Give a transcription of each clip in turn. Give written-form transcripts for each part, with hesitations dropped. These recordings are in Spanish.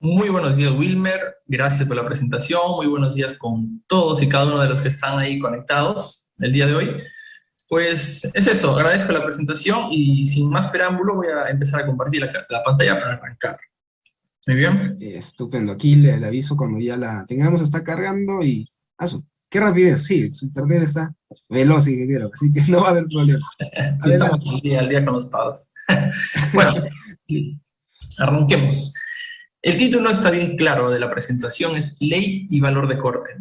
Muy buenos días, Wilmer. Gracias por la presentación. Muy buenos días con todos y cada uno de los que están ahí conectados el día de hoy. Pues es eso, agradezco la presentación y sin más preámbulo voy a empezar a compartir la pantalla para arrancar. Muy bien. Estupendo. Aquí le aviso cuando ya la tengamos, está cargando y... ¡Qué rapidez! Sí, su internet está veloz, ingeniero, así que no va a haber problema. Sí, estamos Adelante. al día con los pagos. Bueno, arranquemos. El título está bien claro de la presentación, es Ley y Valor de Corte.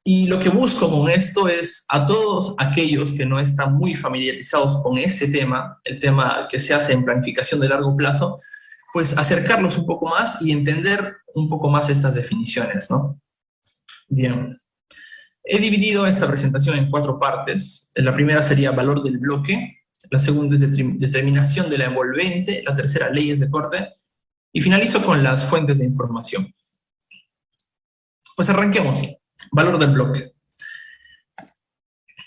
Y lo que busco con esto es a todos aquellos que no están muy familiarizados con este tema, el tema que se hace en planificación de largo plazo, pues acercarlos un poco más y entender un poco más estas definiciones, ¿no? Bien. He dividido esta presentación en 4 partes. La primera sería valor del bloque, la segunda es determinación de la envolvente, la tercera leyes de corte, y finalizo con las fuentes de información. Pues arranquemos. Valor del bloque.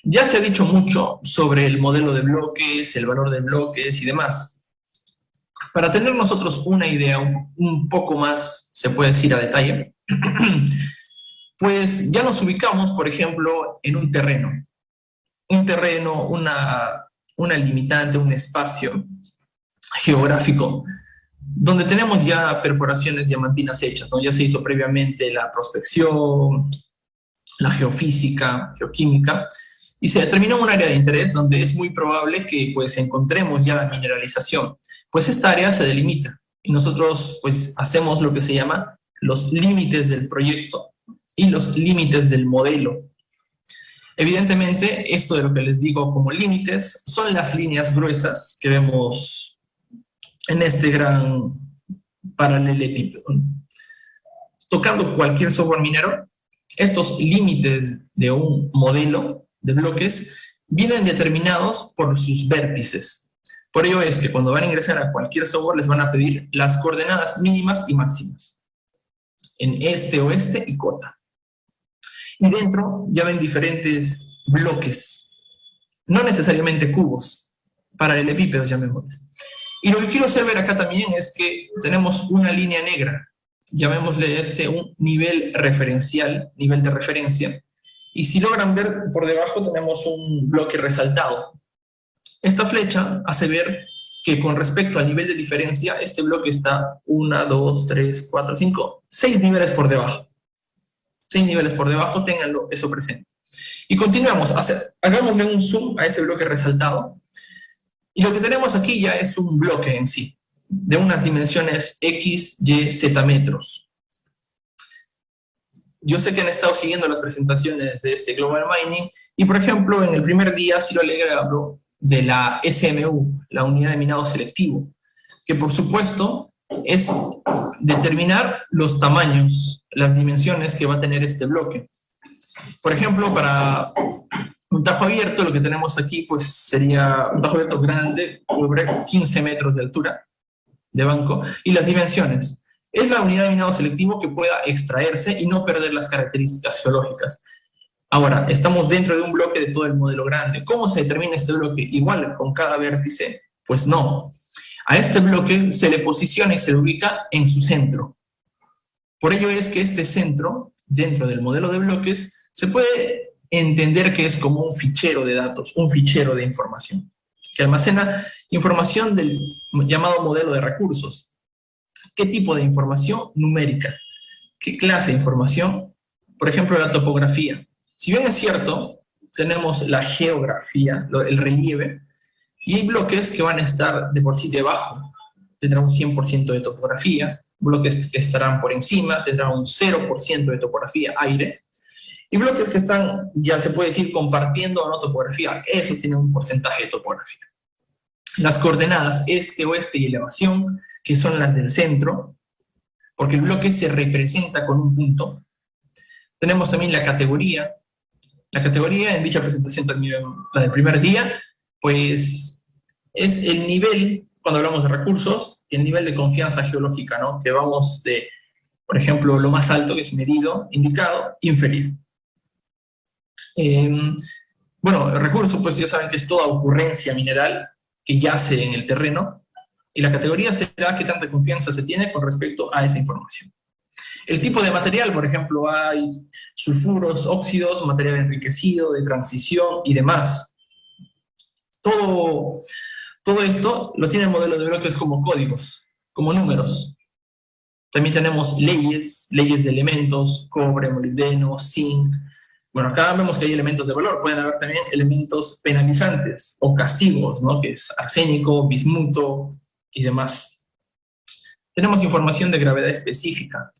Ya se ha dicho mucho sobre el modelo de bloques, el valor de bloques y demás. Para tener nosotros una idea un poco más, se puede decir a detalle, pues ya nos ubicamos, por ejemplo, en un terreno. Un terreno, una limitante, un espacio geográfico, donde tenemos ya perforaciones diamantinas hechas, ¿no? Ya se hizo previamente la prospección, la geofísica, geoquímica, y se determinó un área de interés donde es muy probable que pues encontremos ya mineralización. Pues esta área se delimita y nosotros pues hacemos lo que se llama los límites del proyecto y los límites del modelo. Evidentemente, esto de lo que les digo como límites son las líneas gruesas que vemos en este gran paralelepípedo. Tocando cualquier software minero, estos límites de un modelo de bloques vienen determinados por sus vértices. Por ello es que cuando van a ingresar a cualquier software les van a pedir las coordenadas mínimas y máximas en este, oeste y cota. Y dentro ya ven diferentes bloques, no necesariamente cubos, paralelepípedos llamémosles. Y lo que quiero hacer ver acá también es que tenemos una línea negra, llamémosle un nivel referencial, nivel de referencia, y si logran ver por debajo tenemos un bloque resaltado. Esta flecha hace ver que con respecto al nivel de diferencia, este bloque está 1, 2, 3, 4, 5, 6 niveles por debajo. 6 niveles por debajo, ténganlo eso presente. Y continuamos, hagámosle un zoom a ese bloque resaltado, y lo que tenemos aquí ya es un bloque en sí, de unas dimensiones X, Y, Z metros. Yo sé que han estado siguiendo las presentaciones de este Global Mining, y por ejemplo, en el primer día Ciro Alegre habló de la SMU, la unidad de minado selectivo, que por supuesto es determinar los tamaños, las dimensiones que va a tener este bloque. Por ejemplo, para un tajo abierto, lo que tenemos aquí pues sería un tajo abierto grande, cubre 15 metros de altura de banco, y las dimensiones. Es la unidad de minado selectivo que pueda extraerse y no perder las características geológicas. Ahora, estamos dentro de un bloque de todo el modelo grande. ¿Cómo se determina este bloque? Igual con cada vértice. Pues no. A este bloque se le posiciona y se le ubica en su centro. Por ello es que este centro, dentro del modelo de bloques, se puede entender que es como un fichero de datos, un fichero de información, que almacena información del llamado modelo de recursos. ¿Qué tipo de información? Numérica. ¿Qué clase de información? Por ejemplo, la topografía. Si bien es cierto, tenemos la geografía, el relieve, y hay bloques que van a estar de por sí debajo. Tendrán un 100% de topografía, bloques que estarán por encima, tendrán un 0% de topografía, aire, y bloques que están, ya se puede decir, compartiendo o no topografía. Esos tienen un porcentaje de topografía. Las coordenadas este, oeste y elevación, que son las del centro, porque el bloque se representa con un punto. Tenemos también la categoría. La categoría en dicha presentación también, la del primer día, pues es el nivel, cuando hablamos de recursos, el nivel de confianza geológica, ¿no? Que vamos de, por ejemplo, lo más alto, que es medido, indicado, inferior. Bueno, el recurso, pues ya saben que es toda ocurrencia mineral que yace en el terreno, Y la categoría será qué tanta confianza se tiene con respecto a esa información. El tipo de material, por ejemplo, hay sulfuros, óxidos, material enriquecido, de transición y demás. Todo esto lo tiene el modelo de bloques como códigos, como números. También tenemos leyes de elementos, cobre, molibdeno, zinc. Bueno, acá vemos que hay elementos de valor. Pueden haber también elementos penalizantes o castigos, ¿no? Que es arsénico, bismuto y demás. Tenemos información de gravedad específica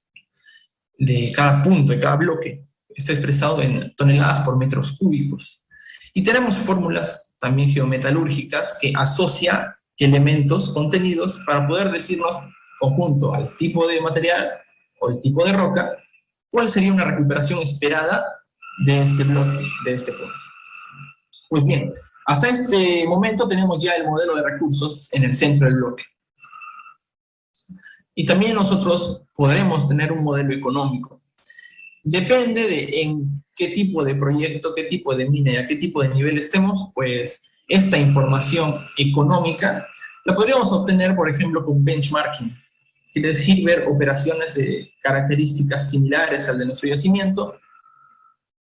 de cada punto, de cada bloque. Está expresado en toneladas por metros cúbicos. Y tenemos fórmulas también geometalúrgicas que asocia elementos contenidos para poder decirnos, conjunto al tipo de material o el tipo de roca, cuál sería una recuperación esperada de este bloque, de este punto. Pues bien, hasta este momento tenemos ya el modelo de recursos en el centro del bloque. Y también nosotros podremos tener un modelo económico. Depende de en qué tipo de proyecto, qué tipo de mina y a qué tipo de nivel estemos, pues esta información económica la podríamos obtener, por ejemplo, con benchmarking. Quiere decir ver operaciones de características similares al de nuestro yacimiento,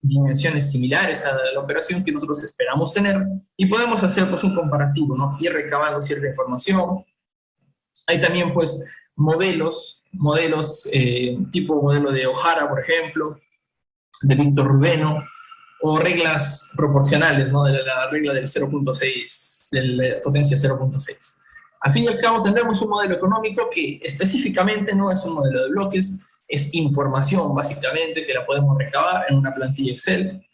dimensiones similares a la operación que nosotros esperamos tener, y podemos hacer pues un comparativo, ¿no? Ir recabando cierta información. Hay también pues modelos tipo modelo de O'Hara, por ejemplo, de Víctor Rubeno, o reglas proporcionales, ¿no? De la regla del 0.6, de la potencia 0.6. Al fin y al cabo tendremos un modelo económico que específicamente no es un modelo de bloques, es información básicamente que la podemos recabar en una plantilla Excel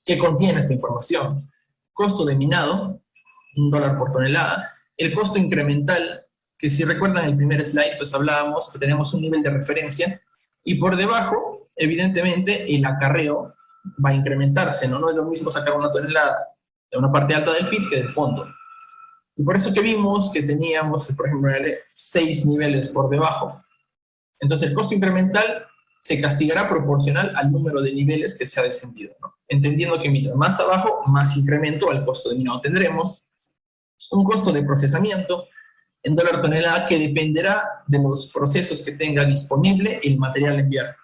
que contiene esta información. Costo de minado, $1 por tonelada. El costo incremental, que si recuerdan el primer slide, pues hablábamos que tenemos un nivel de referencia y por debajo, evidentemente, el acarreo va a incrementarse, ¿no? No es lo mismo sacar una tonelada de una parte alta del pit que del fondo. Y por eso que vimos que teníamos, por ejemplo, 6 niveles por debajo. Entonces el costo incremental se castigará proporcional al número de niveles que se ha descendido, ¿no? Entendiendo que mientras más abajo, más incremento al costo de minado tendremos. Un costo de procesamiento en $1 tonelada que dependerá de los procesos que tenga disponible el material a enviar.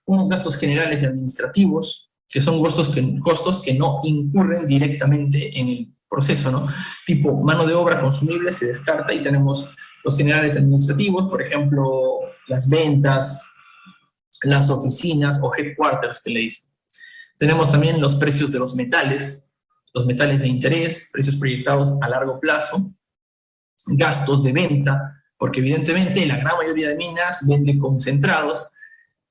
Unos gastos generales y administrativos, que son costos que no incurren directamente en el proceso, ¿no? Tipo mano de obra consumible se descarta y tenemos los generales administrativos, por ejemplo, las ventas, las oficinas o headquarters que le dicen. Tenemos también los precios de los metales de interés, precios proyectados a largo plazo, gastos de venta, porque evidentemente la gran mayoría de minas venden concentrados,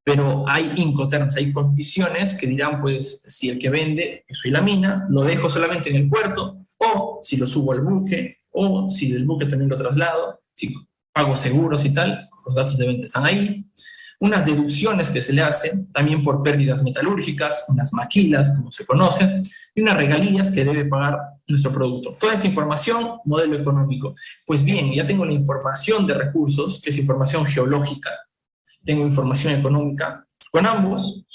pero hay incoterms, hay condiciones que dirán, pues, si el que vende, que soy la mina, lo dejo solamente en el puerto, o si lo subo al buque, o si del buque también lo traslado, si pago seguros y tal, los gastos de venta están ahí. Unas deducciones que se le hacen, también por pérdidas metalúrgicas, unas maquilas, como se conoce, y unas regalías que debe pagar nuestro producto. Toda esta información, modelo económico. Pues bien, ya tengo la información de recursos, que es información geológica, tengo información económica. Con ambos,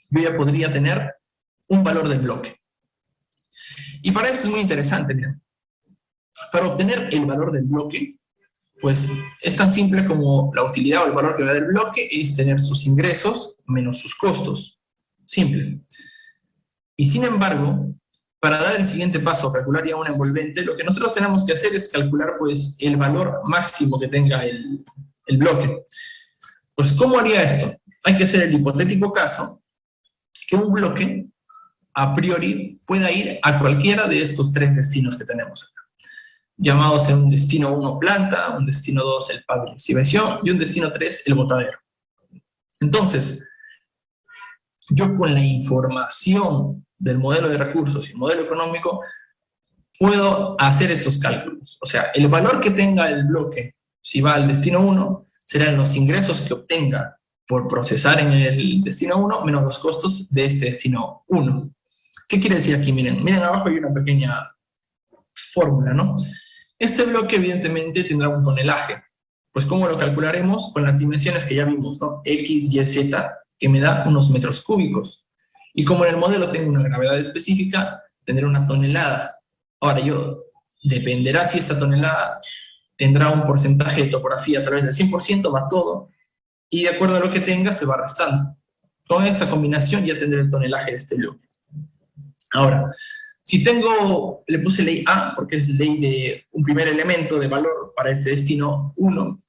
yo ya podría tener un valor del bloque. Y para esto es muy interesante, miren. Para obtener el valor del bloque, pues es tan simple como la utilidad o el valor que va del bloque es tener sus ingresos menos sus costos. Simple. Y sin embargo, para dar el siguiente paso, calcular ya una envolvente, lo que nosotros tenemos que hacer es calcular pues el valor máximo que tenga el bloque. Pues, ¿cómo haría esto? Hay que hacer el hipotético caso que un bloque, a priori, pueda ir a cualquiera de estos 3 destinos que tenemos acá. Llamados en un destino 1 planta, un destino 2 el pago de exhibición y un destino 3 el botadero. Entonces, yo con la información del modelo de recursos y modelo económico puedo hacer estos cálculos. O sea, el valor que tenga el bloque, si va al destino 1, serán los ingresos que obtenga por procesar en el destino 1 menos los costos de este destino 1. ¿Qué quiere decir aquí? Miren, abajo hay una pequeña fórmula, ¿no? Este bloque evidentemente tendrá un tonelaje. Pues ¿cómo lo calcularemos? Con las dimensiones que ya vimos, ¿no? X, Y, Z, que me da unos metros cúbicos. Y como en el modelo tengo una gravedad específica, tendré una tonelada. Ahora dependerá si esta tonelada tendrá un porcentaje de topografía a través del 100%, va todo, y de acuerdo a lo que tenga se va restando. Con esta combinación ya tendré el tonelaje de este bloque. Ahora, si tengo, le puse ley A, porque es ley de un primer elemento de valor para este destino 1,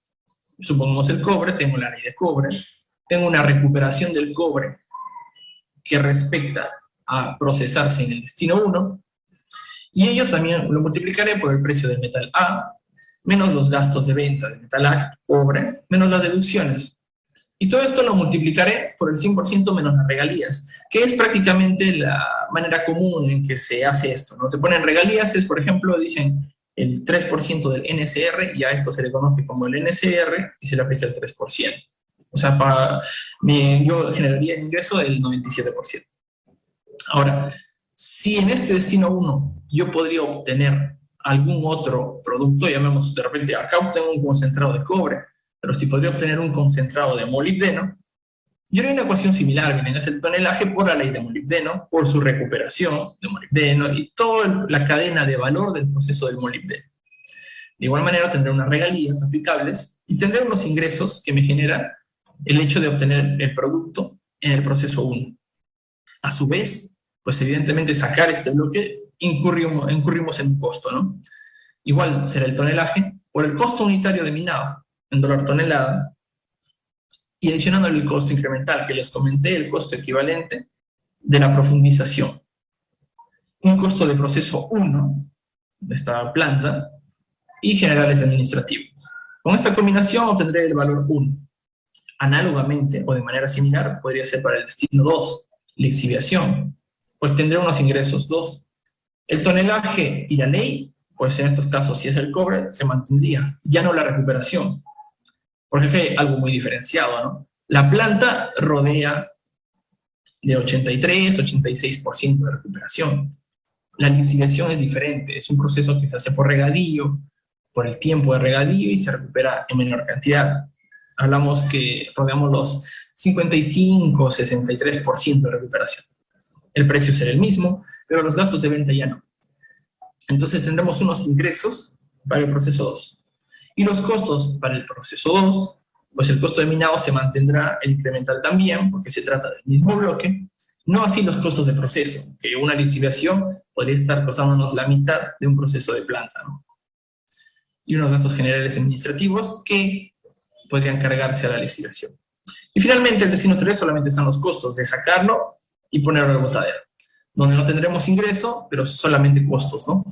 supongamos el cobre, tengo la ley de cobre, tengo una recuperación del cobre que respecta a procesarse en el destino 1, y ello también lo multiplicaré por el precio del metal A, menos los gastos de venta del metal A, cobre, menos las deducciones. Y todo esto lo multiplicaré por el 100% menos las regalías, que es prácticamente la manera común en que se hace esto, ¿no? Te ponen regalías, es, por ejemplo, dicen el 3% del NSR, y a esto se le conoce como el NSR, y se le aplica el 3%. O sea, yo generaría el ingreso del 97%. Ahora, si en este destino 1 yo podría obtener algún otro producto, llamemos de repente, acá obtengo un concentrado de cobre, pero si podría obtener un concentrado de molibdeno, yo haría una ecuación similar, miren, es el tonelaje por la ley de molibdeno, por su recuperación de molibdeno y toda la cadena de valor del proceso del molibdeno. De igual manera tendré unas regalías aplicables y tendré unos ingresos que me genera el hecho de obtener el producto en el proceso 1. A su vez, pues evidentemente sacar este bloque incurrimos en un costo, ¿no? Igual será el tonelaje por el costo unitario de minado en dólar tonelada, y adicionando el costo incremental que les comenté, el costo equivalente de la profundización. Un costo de proceso 1 de esta planta y generales administrativos. Con esta combinación obtendré el valor 1. Análogamente o de manera similar podría ser para el destino 2, lixiviación, pues tendré unos ingresos 2. El tonelaje y la ley, pues en estos casos si es el cobre, se mantendría, ya no la recuperación. Porque hay algo muy diferenciado, ¿no? La planta rodea de 83-86% de recuperación. La lixiviación es diferente, es un proceso que se hace por regadío, por el tiempo de regadío y se recupera en menor cantidad. Hablamos que rodeamos los 55-63% de recuperación. El precio será el mismo, pero los gastos de venta ya no. Entonces tendremos unos ingresos para el proceso 2. Y los costos para el proceso 2, pues el costo de minado se mantendrá, el incremental también, porque se trata del mismo bloque, no así los costos de proceso, que una lixiviación podría estar costándonos la mitad de un proceso de planta, ¿no? Y unos gastos generales administrativos que podrían cargarse a la lixiviación. Y finalmente, el destino 3 solamente están los costos de sacarlo y ponerlo al botadero, donde no tendremos ingreso, pero solamente costos, ¿no?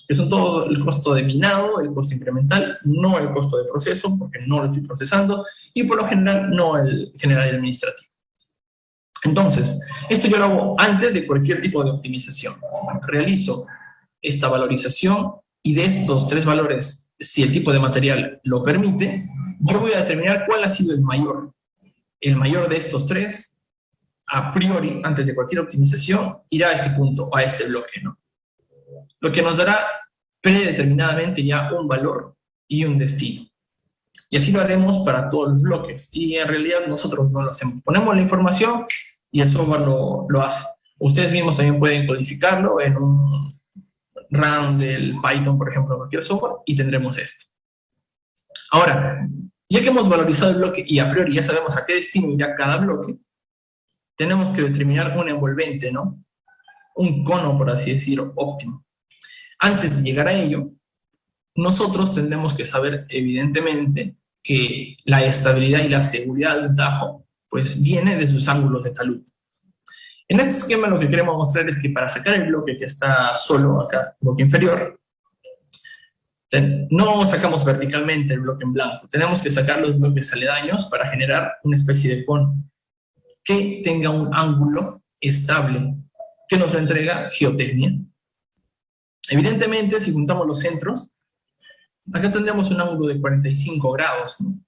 Que son todo el costo de minado, el costo incremental, no el costo de proceso, porque no lo estoy procesando, y por lo general no el general y administrativo. Entonces, esto yo lo hago antes de cualquier tipo de optimización. Realizo esta valorización y de estos 3 valores, si el tipo de material lo permite, yo voy a determinar cuál ha sido el mayor. El mayor de estos 3, a priori, antes de cualquier optimización, irá a este punto, a este bloque, ¿no? Lo que nos dará predeterminadamente ya un valor y un destino. Y así lo haremos para todos los bloques. Y en realidad nosotros no lo hacemos. Ponemos la información y el software lo hace. Ustedes mismos también pueden codificarlo en un run del Python, por ejemplo, cualquier software, y tendremos esto. Ahora, ya que hemos valorizado el bloque y a priori ya sabemos a qué destino irá cada bloque, tenemos que determinar un envolvente, ¿no? Un cono, por así decirlo, óptimo. Antes de llegar a ello, nosotros tendremos que saber, evidentemente, que la estabilidad y la seguridad del tajo, pues viene de sus ángulos de talud. En este esquema lo que queremos mostrar es que para sacar el bloque que está solo acá, bloque inferior, no sacamos verticalmente el bloque en blanco, tenemos que sacar los bloques aledaños para generar una especie de cono que tenga un ángulo estable, que nos lo entrega geotecnia. Evidentemente, si juntamos los centros, acá tendríamos un ángulo de 45 grados, ¿no?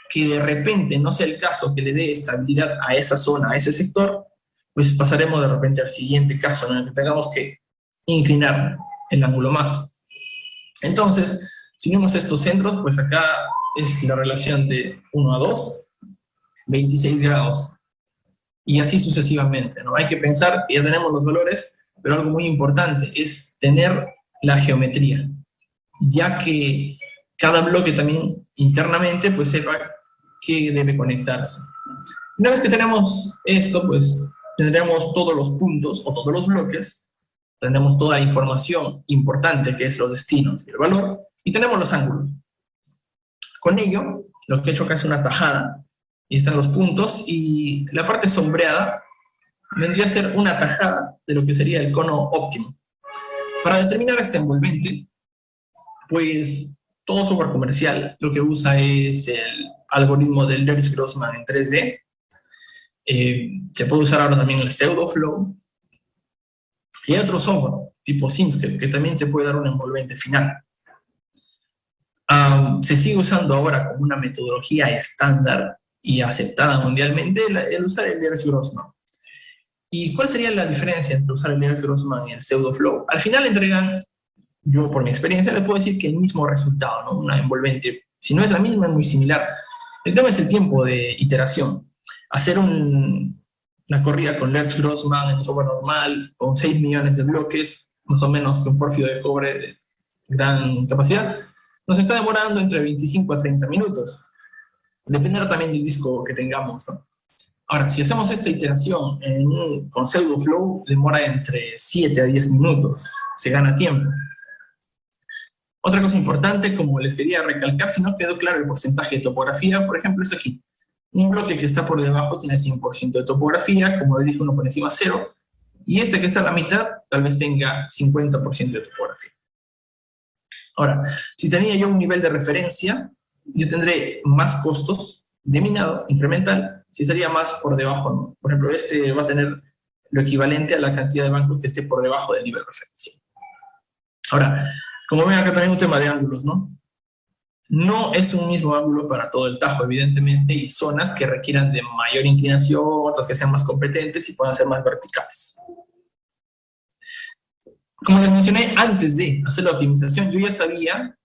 Que de repente no sea el caso que le dé estabilidad a esa zona, a ese sector, pues pasaremos de repente al siguiente caso, en el que tengamos que inclinar el ángulo más. Entonces, si unimos estos centros, pues acá es la relación de 1 a 2, 26 grados, y así sucesivamente, ¿no? Hay que pensar que ya tenemos los valores, pero algo muy importante es tener la geometría, ya que cada bloque también internamente pues sepa que debe conectarse. Una vez que tenemos esto, pues tendremos todos los puntos o todos los bloques, tendremos toda la información importante que es los destinos y el valor, y tenemos los ángulos. Con ello, lo que he hecho acá es una tajada, y están los puntos, y la parte sombreada vendría a ser una tajada de lo que sería el cono óptimo. Para determinar este envolvente, pues todo software comercial lo que usa es el algoritmo del Lerch-Grossman en 3D. Se puede usar ahora también el pseudo-flow. Y hay otro software, tipo Simscape, que también te puede dar un envolvente final. Se sigue usando ahora como una metodología estándar y aceptada mundialmente el usar el Lerch-Grossman. ¿Y cuál sería la diferencia entre usar el Lerch-Grossman y el pseudo-flow? Al final entregan, yo por mi experiencia les puedo decir que el mismo resultado, ¿no? Una envolvente, si no es la misma, es muy similar. El tema es el tiempo de iteración. Hacer una corrida con Lerch-Grossman en un software normal, con 6 millones de bloques, más o menos con pórfido de cobre de gran capacidad, nos está demorando entre 25 a 30 minutos. Dependerá también del disco que tengamos, ¿no? Ahora, si hacemos esta iteración con pseudo-flow, demora entre 7 a 10 minutos. Se gana tiempo. Otra cosa importante, como les quería recalcar, si no quedó claro el porcentaje de topografía, por ejemplo, es aquí. Un bloque que está por debajo tiene 100% de topografía, como les dije, uno por encima 0, y este que está a la mitad tal vez tenga 50% de topografía. Ahora, si tenía yo un nivel de referencia, yo tendré más costos de minado incremental si estaría más por debajo, ¿no? Por ejemplo, este va a tener lo equivalente a la cantidad de bancos que esté por debajo del nivel referencial. Ahora, como ven acá también un tema de ángulos, ¿no? No es un mismo ángulo para todo el Tajo, evidentemente, y zonas que requieran de mayor inclinación, otras que sean más competentes y puedan ser más verticales. Como les mencioné, antes de hacer la optimización, yo ya sabía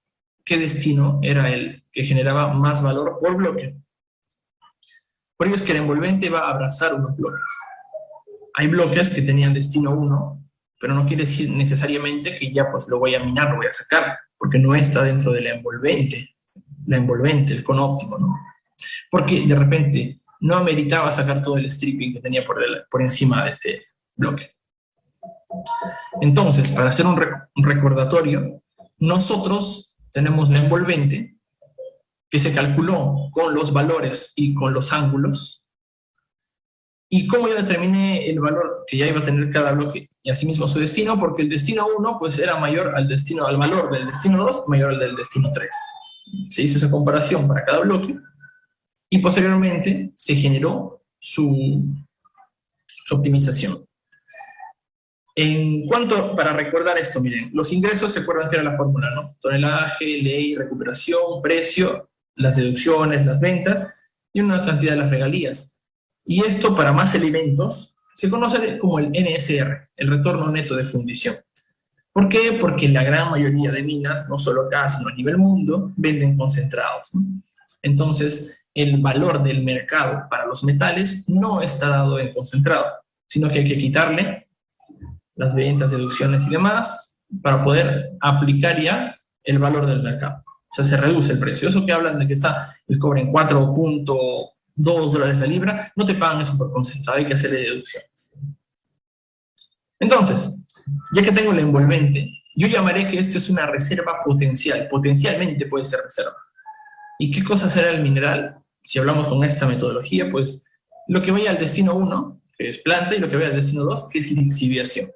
qué destino era el que generaba más valor por bloque. Por ello es que el envolvente va a abrazar unos bloques. Hay bloques que tenían destino 1, pero no quiere decir necesariamente que ya pues lo voy a minar, lo voy a sacar, porque no está dentro de la envolvente, el cono óptimo, ¿no? Porque de repente no ameritaba sacar todo el stripping que tenía por encima de este bloque. Entonces, para hacer un recordatorio, nosotros tenemos la envolvente que se calculó con los valores y con los ángulos, y cómo yo determiné el valor que ya iba a tener cada bloque, y asimismo su destino, porque el destino 1 pues era mayor al valor del destino 2, mayor al del destino 3. Se hizo esa comparación para cada bloque, y posteriormente se generó su optimización. En cuanto, para recordar esto, miren, los ingresos se acuerdan que era la fórmula, ¿no? Tonelaje, ley, recuperación, precio, las deducciones, las ventas, y una cantidad de las regalías. Y esto, para más elementos, se conoce como el NSR, el retorno neto de fundición. ¿Por qué? Porque la gran mayoría de minas, no solo acá, sino a nivel mundo, venden concentrados, ¿no? Entonces, el valor del mercado para los metales no está dado en concentrado, sino que hay que quitarle las ventas, deducciones y demás, para poder aplicar ya el valor del mercado. O sea, se reduce el precio. Eso que hablan de que está el cobre en $4.2 la libra, no te pagan eso por concentrado, hay que hacerle deducciones. Entonces, ya que tengo el envolvente, yo llamaré que esto es una reserva potencial. Potencialmente puede ser reserva. ¿Y qué cosa será el mineral? Si hablamos con esta metodología, pues lo que vaya al destino 1, que es planta, y lo que vaya al destino 2, que es lixiviación,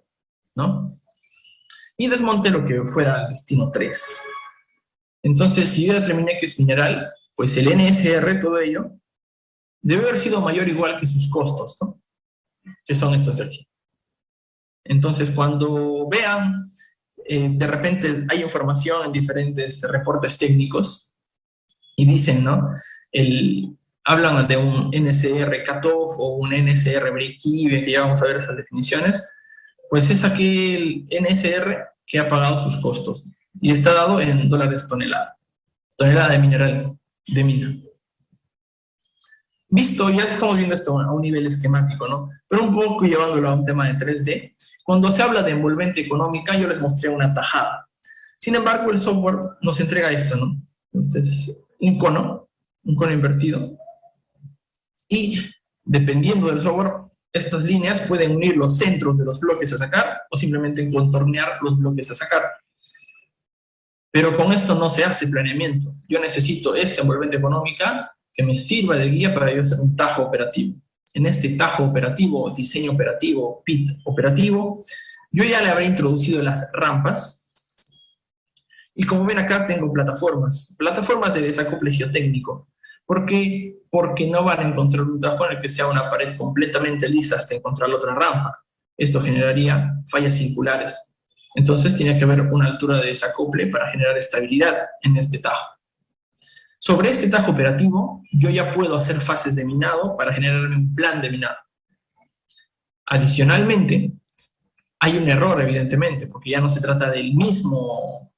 ¿no? Y desmonte lo que fuera al destino 3. Entonces, si yo determiné que es mineral, pues el NSR, todo ello, debe haber sido mayor o igual que sus costos, ¿no? Que son estos de aquí. Entonces, cuando vean, de repente hay información en diferentes reportes técnicos y dicen, ¿no? Hablan de un NSR cutoff o un NSR break-even, que ya vamos a ver esas definiciones, pues es aquel NSR que ha pagado sus costos y está dado en dólares tonelada de mineral, de mina. Visto, ya estamos viendo esto a un nivel esquemático, ¿no? Pero un poco llevándolo a un tema de 3D, cuando se habla de envolvente económica, yo les mostré una tajada. Sin embargo, el software nos entrega esto, ¿no? Entonces, un cono invertido. Y dependiendo del software, estas líneas pueden unir los centros de los bloques a sacar o simplemente contornear los bloques a sacar. Pero con esto no se hace planeamiento. Yo necesito esta envolvente económica que me sirva de guía para yo hacer un tajo operativo. En este tajo operativo, diseño operativo, PIT operativo, yo ya le habré introducido las rampas. Y como ven acá tengo plataformas de desacople geotécnico. ¿Por qué? Porque no van a encontrar un tajo en el que sea una pared completamente lisa hasta encontrar la otra rampa. Esto generaría fallas circulares. Entonces tiene que haber una altura de desacople para generar estabilidad en este tajo. Sobre este tajo operativo, yo ya puedo hacer fases de minado para generarme un plan de minado. Adicionalmente, hay un error, evidentemente, porque ya no se trata del mismo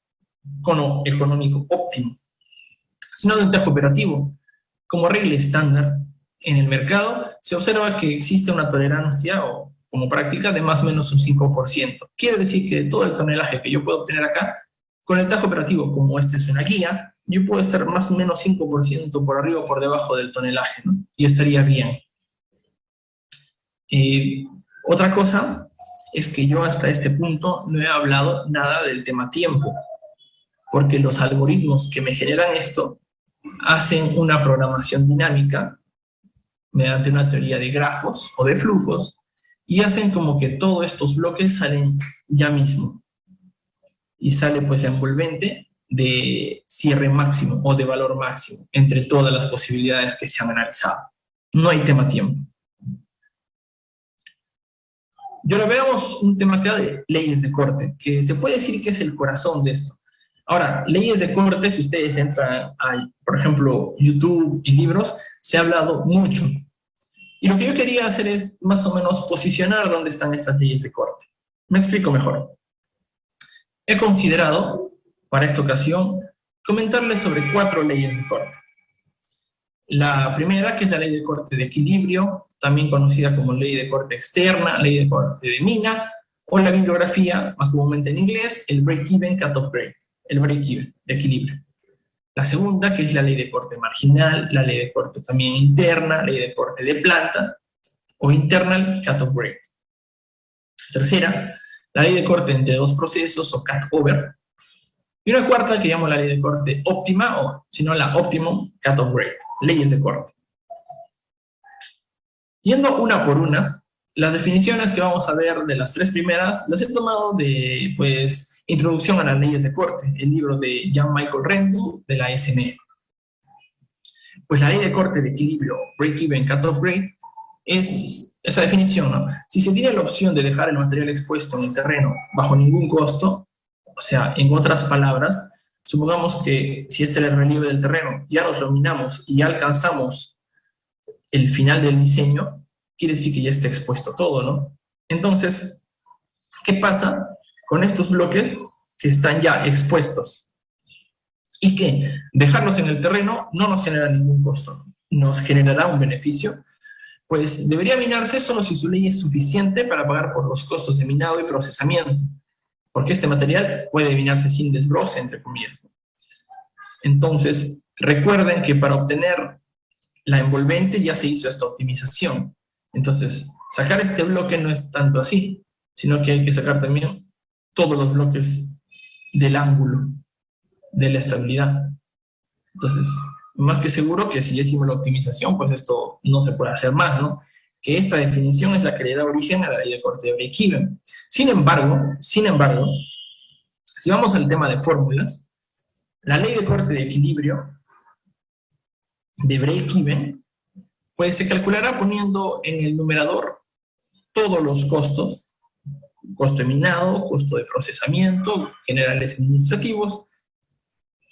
cono económico óptimo, sino de un tajo operativo. Como regla estándar, en el mercado se observa que existe una tolerancia o como práctica de más o menos un 5%. Quiere decir que todo el tonelaje que yo puedo obtener acá, con el tajo operativo, como este es una guía, yo puedo estar más o menos 5% por arriba o por debajo del tonelaje, ¿no? Y estaría bien. Otra cosa es que yo hasta este punto no he hablado nada del tema tiempo, porque los algoritmos que me generan esto hacen una programación dinámica mediante una teoría de grafos o de flujos y hacen como que todos estos bloques salen ya mismo. Y sale pues la envolvente de cierre máximo o de valor máximo entre todas las posibilidades que se han analizado. No hay tema tiempo. Y ahora veamos un tema acá de leyes de corte, que se puede decir que es el corazón de esto. Ahora, leyes de corte, si ustedes entran a, por ejemplo, YouTube y libros, se ha hablado mucho. Y lo que yo quería hacer es más o menos posicionar dónde están estas leyes de corte. Me explico mejor. He considerado, para esta ocasión, comentarles sobre 4 leyes de corte. La primera, que es la ley de corte de equilibrio, también conocida como ley de corte externa, ley de corte de mina, o la bibliografía, más comúnmente en inglés, el break-even cut-off grade, el break-even de equilibrio. La segunda, que es la ley de corte marginal, la ley de corte también interna, ley de corte de planta, o internal cut-off grade. Tercera, la ley de corte entre dos procesos, o cut-over. Y una cuarta que llamo la ley de corte óptima, o si no la optimum cut-off grade, leyes de corte. Yendo una por una, las definiciones que vamos a ver de las 3 primeras las he tomado de, pues, Introducción a las leyes de corte, el libro de Jean-Michel Rendu de la SME. Pues la ley de corte de equilibrio, break-even cut-off grade, es esa definición, ¿no? Si se tiene la opción de dejar el material expuesto en el terreno bajo ningún costo, o sea, en otras palabras, supongamos que si este es el relieve del terreno, ya nos lo minamos y ya alcanzamos el final del diseño, quiere decir que ya está expuesto todo, ¿no? Entonces, ¿qué pasa con estos bloques que están ya expuestos? Y que dejarlos en el terreno no nos genera ningún costo, nos generará un beneficio, pues debería minarse solo si su ley es suficiente para pagar por los costos de minado y procesamiento, porque este material puede minarse sin desbroce, entre comillas. Entonces, recuerden que para obtener la envolvente ya se hizo esta optimización. Entonces, sacar este bloque no es tanto así, sino que hay que sacar también todos los bloques del ángulo de la estabilidad. Entonces, más que seguro que si ya hicimos la optimización, pues esto no se puede hacer más, ¿no? Que esta definición es la que le da origen a la ley de corte de break-even. Sin embargo, si vamos al tema de fórmulas, la ley de corte de equilibrio de break-even, pues se calculará poniendo en el numerador todos los costos, costo de minado, costo de procesamiento, generales administrativos,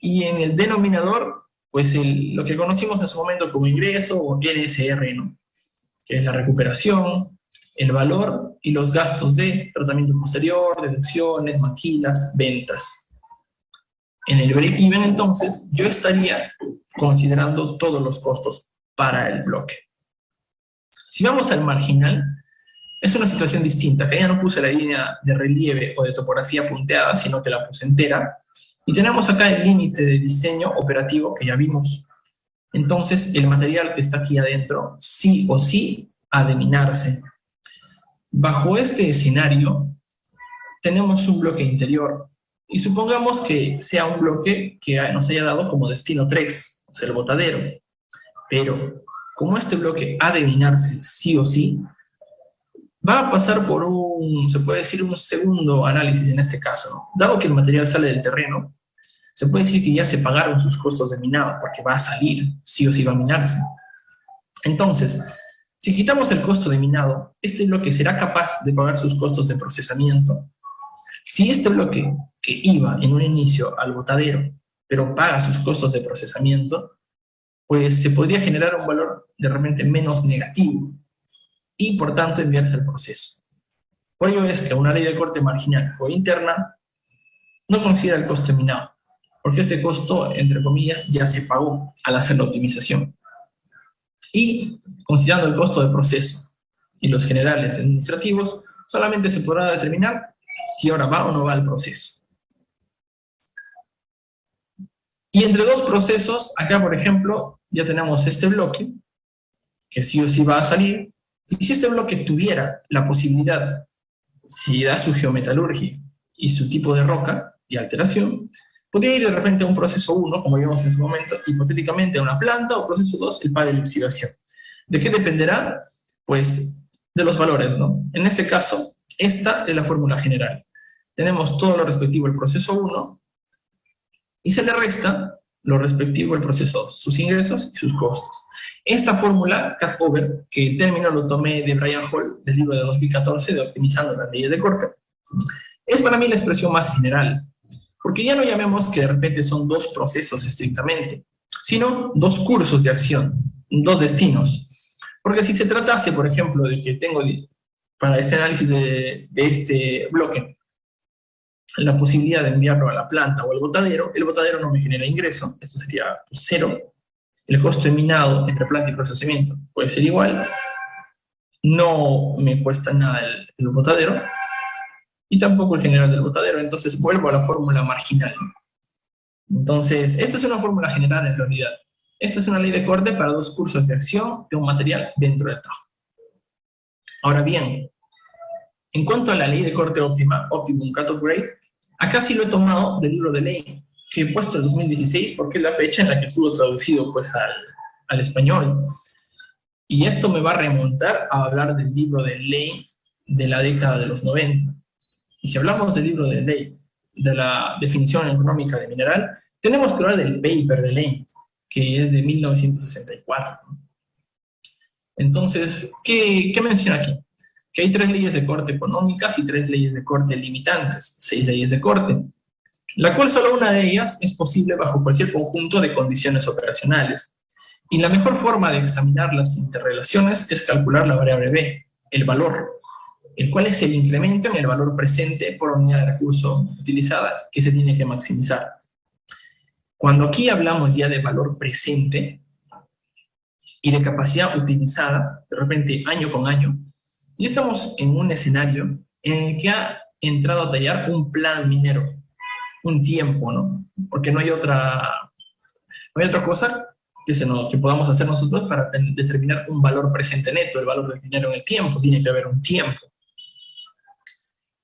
y en el denominador, pues lo que conocimos en su momento como ingreso o NSR, ¿no? Que es la recuperación, el valor y los gastos de tratamiento posterior, deducciones, maquilas, ventas. En el break-even, entonces, yo estaría considerando todos los costos para el bloque. Si vamos al marginal, es una situación distinta, que ya no puse la línea de relieve o de topografía punteada, sino que la puse entera, Y tenemos acá el límite de diseño operativo que ya vimos. Entonces, el material que está aquí adentro, sí o sí, ha de minarse. Bajo este escenario, tenemos un bloque interior. Y supongamos que sea un bloque que nos haya dado como destino 3, o sea, el botadero. Pero, como este bloque ha de minarse sí o sí, va a pasar por se puede decir, un segundo análisis en este caso, ¿no? Dado que el material sale del terreno, se puede decir que ya se pagaron sus costos de minado, porque va a salir, sí o sí va a minarse. Entonces, si quitamos el costo de minado, este bloque será capaz de pagar sus costos de procesamiento. Si este bloque, que iba en un inicio al botadero, pero paga sus costos de procesamiento, pues se podría generar un valor de repente menos negativo, y por tanto enviarse el proceso. Por ello es que una ley de corte marginal o interna no considera el costo de minado, porque ese costo, entre comillas, ya se pagó al hacer la optimización. Y considerando el costo de proceso y los generales administrativos, solamente se podrá determinar si ahora va o no va el proceso. Y entre dos procesos, acá por ejemplo, ya tenemos este bloque, que sí o sí va a salir, y si este bloque tuviera la posibilidad, si da su geometalurgia y su tipo de roca y alteración, podría ir de repente a un proceso 1, como vimos en su momento, hipotéticamente a una planta, o proceso 2, el PAD de lixiviación. ¿De qué dependerá? Pues de los valores, ¿no? En este caso, esta es la fórmula general. Tenemos todo lo respectivo al proceso 1, y se le resta lo respectivo al proceso 2, sus ingresos y sus costos. Esta fórmula, cut-over, que el término lo tomé de Brian Hall, del libro de 2014, de Optimizando las leyes de corte, es para mí la expresión más general, porque ya no llamemos que de repente son dos procesos estrictamente, sino dos cursos de acción, dos destinos. Porque si se tratase, por ejemplo, de que tengo para este análisis de este bloque la posibilidad de enviarlo a la planta o al botadero, el botadero no me genera ingreso, esto sería cero. El costo de minado entre planta y procesamiento puede ser igual, no me cuesta nada el botadero, y tampoco el general del botadero, entonces vuelvo a la fórmula marginal. Entonces, esta es una fórmula general en realidad. Esta es una ley de corte para dos cursos de acción de un material dentro del tajo. Ahora bien, en cuanto a la ley de corte óptima, Optimum Cut-off Grade, acá sí lo he tomado del libro de ley, que he puesto en 2016 porque es la fecha en la que estuvo traducido pues al español. Y esto me va a remontar a hablar del libro de ley de la década de los 90. Y si hablamos del libro de ley, de la definición económica de mineral, tenemos que hablar del paper de ley, que es de 1964. Entonces, ¿qué menciona aquí? Que hay 3 leyes de corte económicas y 3 leyes de corte limitantes, 6 leyes de corte, la cual solo una de ellas es posible bajo cualquier conjunto de condiciones operacionales. Y la mejor forma de examinar las interrelaciones es calcular la variable B, el valor, el cual es el incremento en el valor presente por unidad de recurso utilizada que se tiene que maximizar. Cuando aquí hablamos ya de valor presente y de capacidad utilizada, de repente año con año, ya estamos en un escenario en el que ha entrado a tallar un plan minero, un tiempo, ¿no? Porque no hay otra cosa que podamos hacer nosotros para determinar un valor presente neto, el valor del dinero en el tiempo, tiene que haber un tiempo.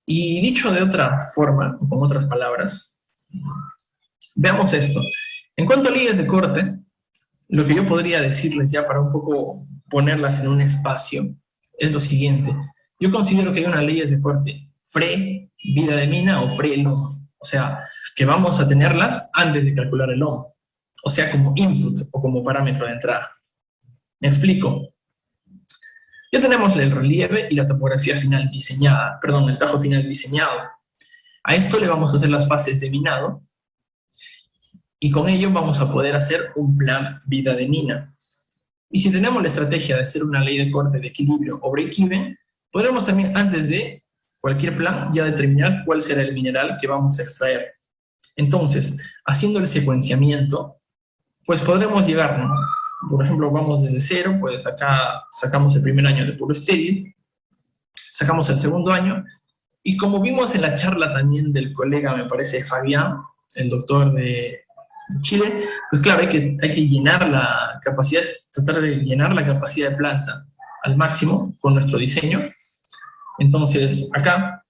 Y dicho de otra forma, o con otras palabras, veamos esto. En cuanto a leyes de corte, lo que yo podría decirles ya para un poco ponerlas en un espacio, es lo siguiente. Yo considero que hay unas leyes de corte pre-vida de mina o pre-lomo. O sea, que vamos a tenerlas antes de calcular el lomo. O sea, como input o como parámetro de entrada. Me explico. Ya tenemos el relieve y la topografía final diseñada, perdón, el tajo final diseñado. A esto le vamos a hacer las fases de minado y con ello vamos a poder hacer un plan vida de mina. Y si tenemos la estrategia de hacer una ley de corte de equilibrio o break-even, podremos también, antes de cualquier plan, ya determinar cuál será el mineral que vamos a extraer. Entonces, haciendo el secuenciamiento, pues podremos llegar, ¿no? Por ejemplo, vamos desde cero, pues acá sacamos el primer año de puro estéril, sacamos el segundo año, y como vimos en la charla también del colega, me parece, Fabián, el doctor de Chile, pues claro, hay que llenar la capacidad, tratar de llenar la capacidad de planta al máximo con nuestro diseño. Entonces, acá,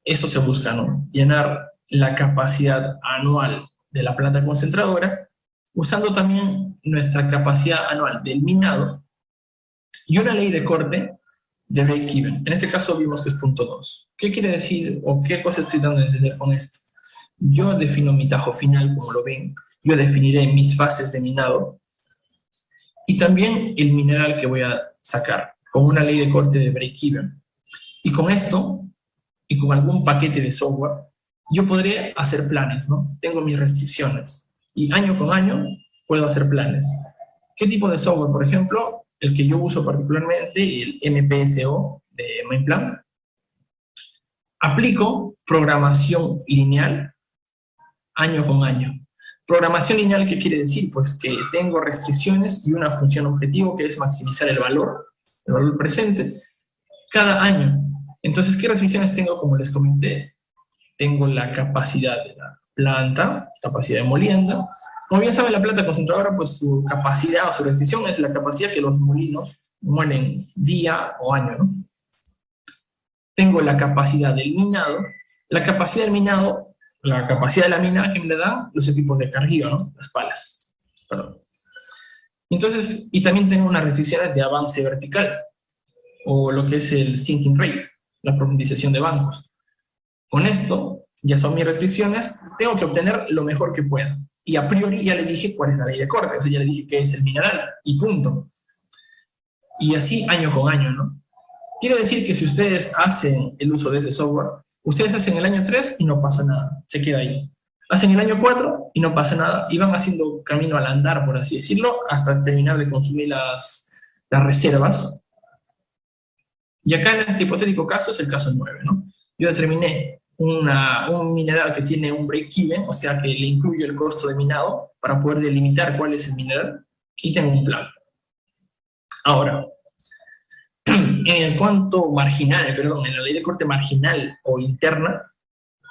eso se busca, ¿no? Llenar la capacidad anual de la planta concentradora, usando también nuestra capacidad anual del minado y una ley de corte de break-even. En este caso vimos que es punto 2. ¿Qué quiere decir o qué cosa estoy dando a entender con esto? Yo defino mi tajo final, como lo ven. Yo definiré mis fases de minado y también el mineral que voy a sacar con una ley de corte de break-even. Y con esto, y con algún paquete de software, yo podré hacer planes, ¿no? Tengo mis restricciones. Y año con año puedo hacer planes. ¿Qué tipo de software? Por ejemplo, el que yo uso particularmente, el MPSO de MindPlan. Aplico programación lineal año con año. Programación lineal, ¿qué quiere decir? Pues que tengo restricciones y una función objetivo que es maximizar el valor presente, cada año. Entonces, ¿qué restricciones tengo? Como les comenté, tengo la capacidad de la planta, capacidad de molienda. Como bien saben, la planta concentradora, pues su capacidad o su restricción es la capacidad que los molinos muelen día o año, ¿no? Tengo la capacidad del minado. La capacidad del minado, la capacidad de la mina que me dan los equipos de carguillo, ¿no? Las palas. Perdón. Entonces, y también tengo unas restricciones de avance vertical, o lo que es el sinking rate, la profundización de bancos. Con esto, ya son mis restricciones, tengo que obtener lo mejor que pueda. Y a priori ya le dije cuál es la ley de corte, o sea, ya le dije qué es el mineral, y punto. Y así año con año, ¿no? Quiere decir que si ustedes hacen el uso de ese software, ustedes hacen el año 3 y no pasa nada, se queda ahí. Hacen el año 4 y no pasa nada, y van haciendo camino al andar, por así decirlo, hasta terminar de consumir las reservas. Y acá en este hipotético caso es el caso 9, ¿no? Yo determiné un mineral que tiene un break-even, o sea que le incluyo el costo de minado para poder delimitar cuál es el mineral, y tengo un plan. Ahora, en cuanto marginal, perdón, en la ley de corte marginal o interna,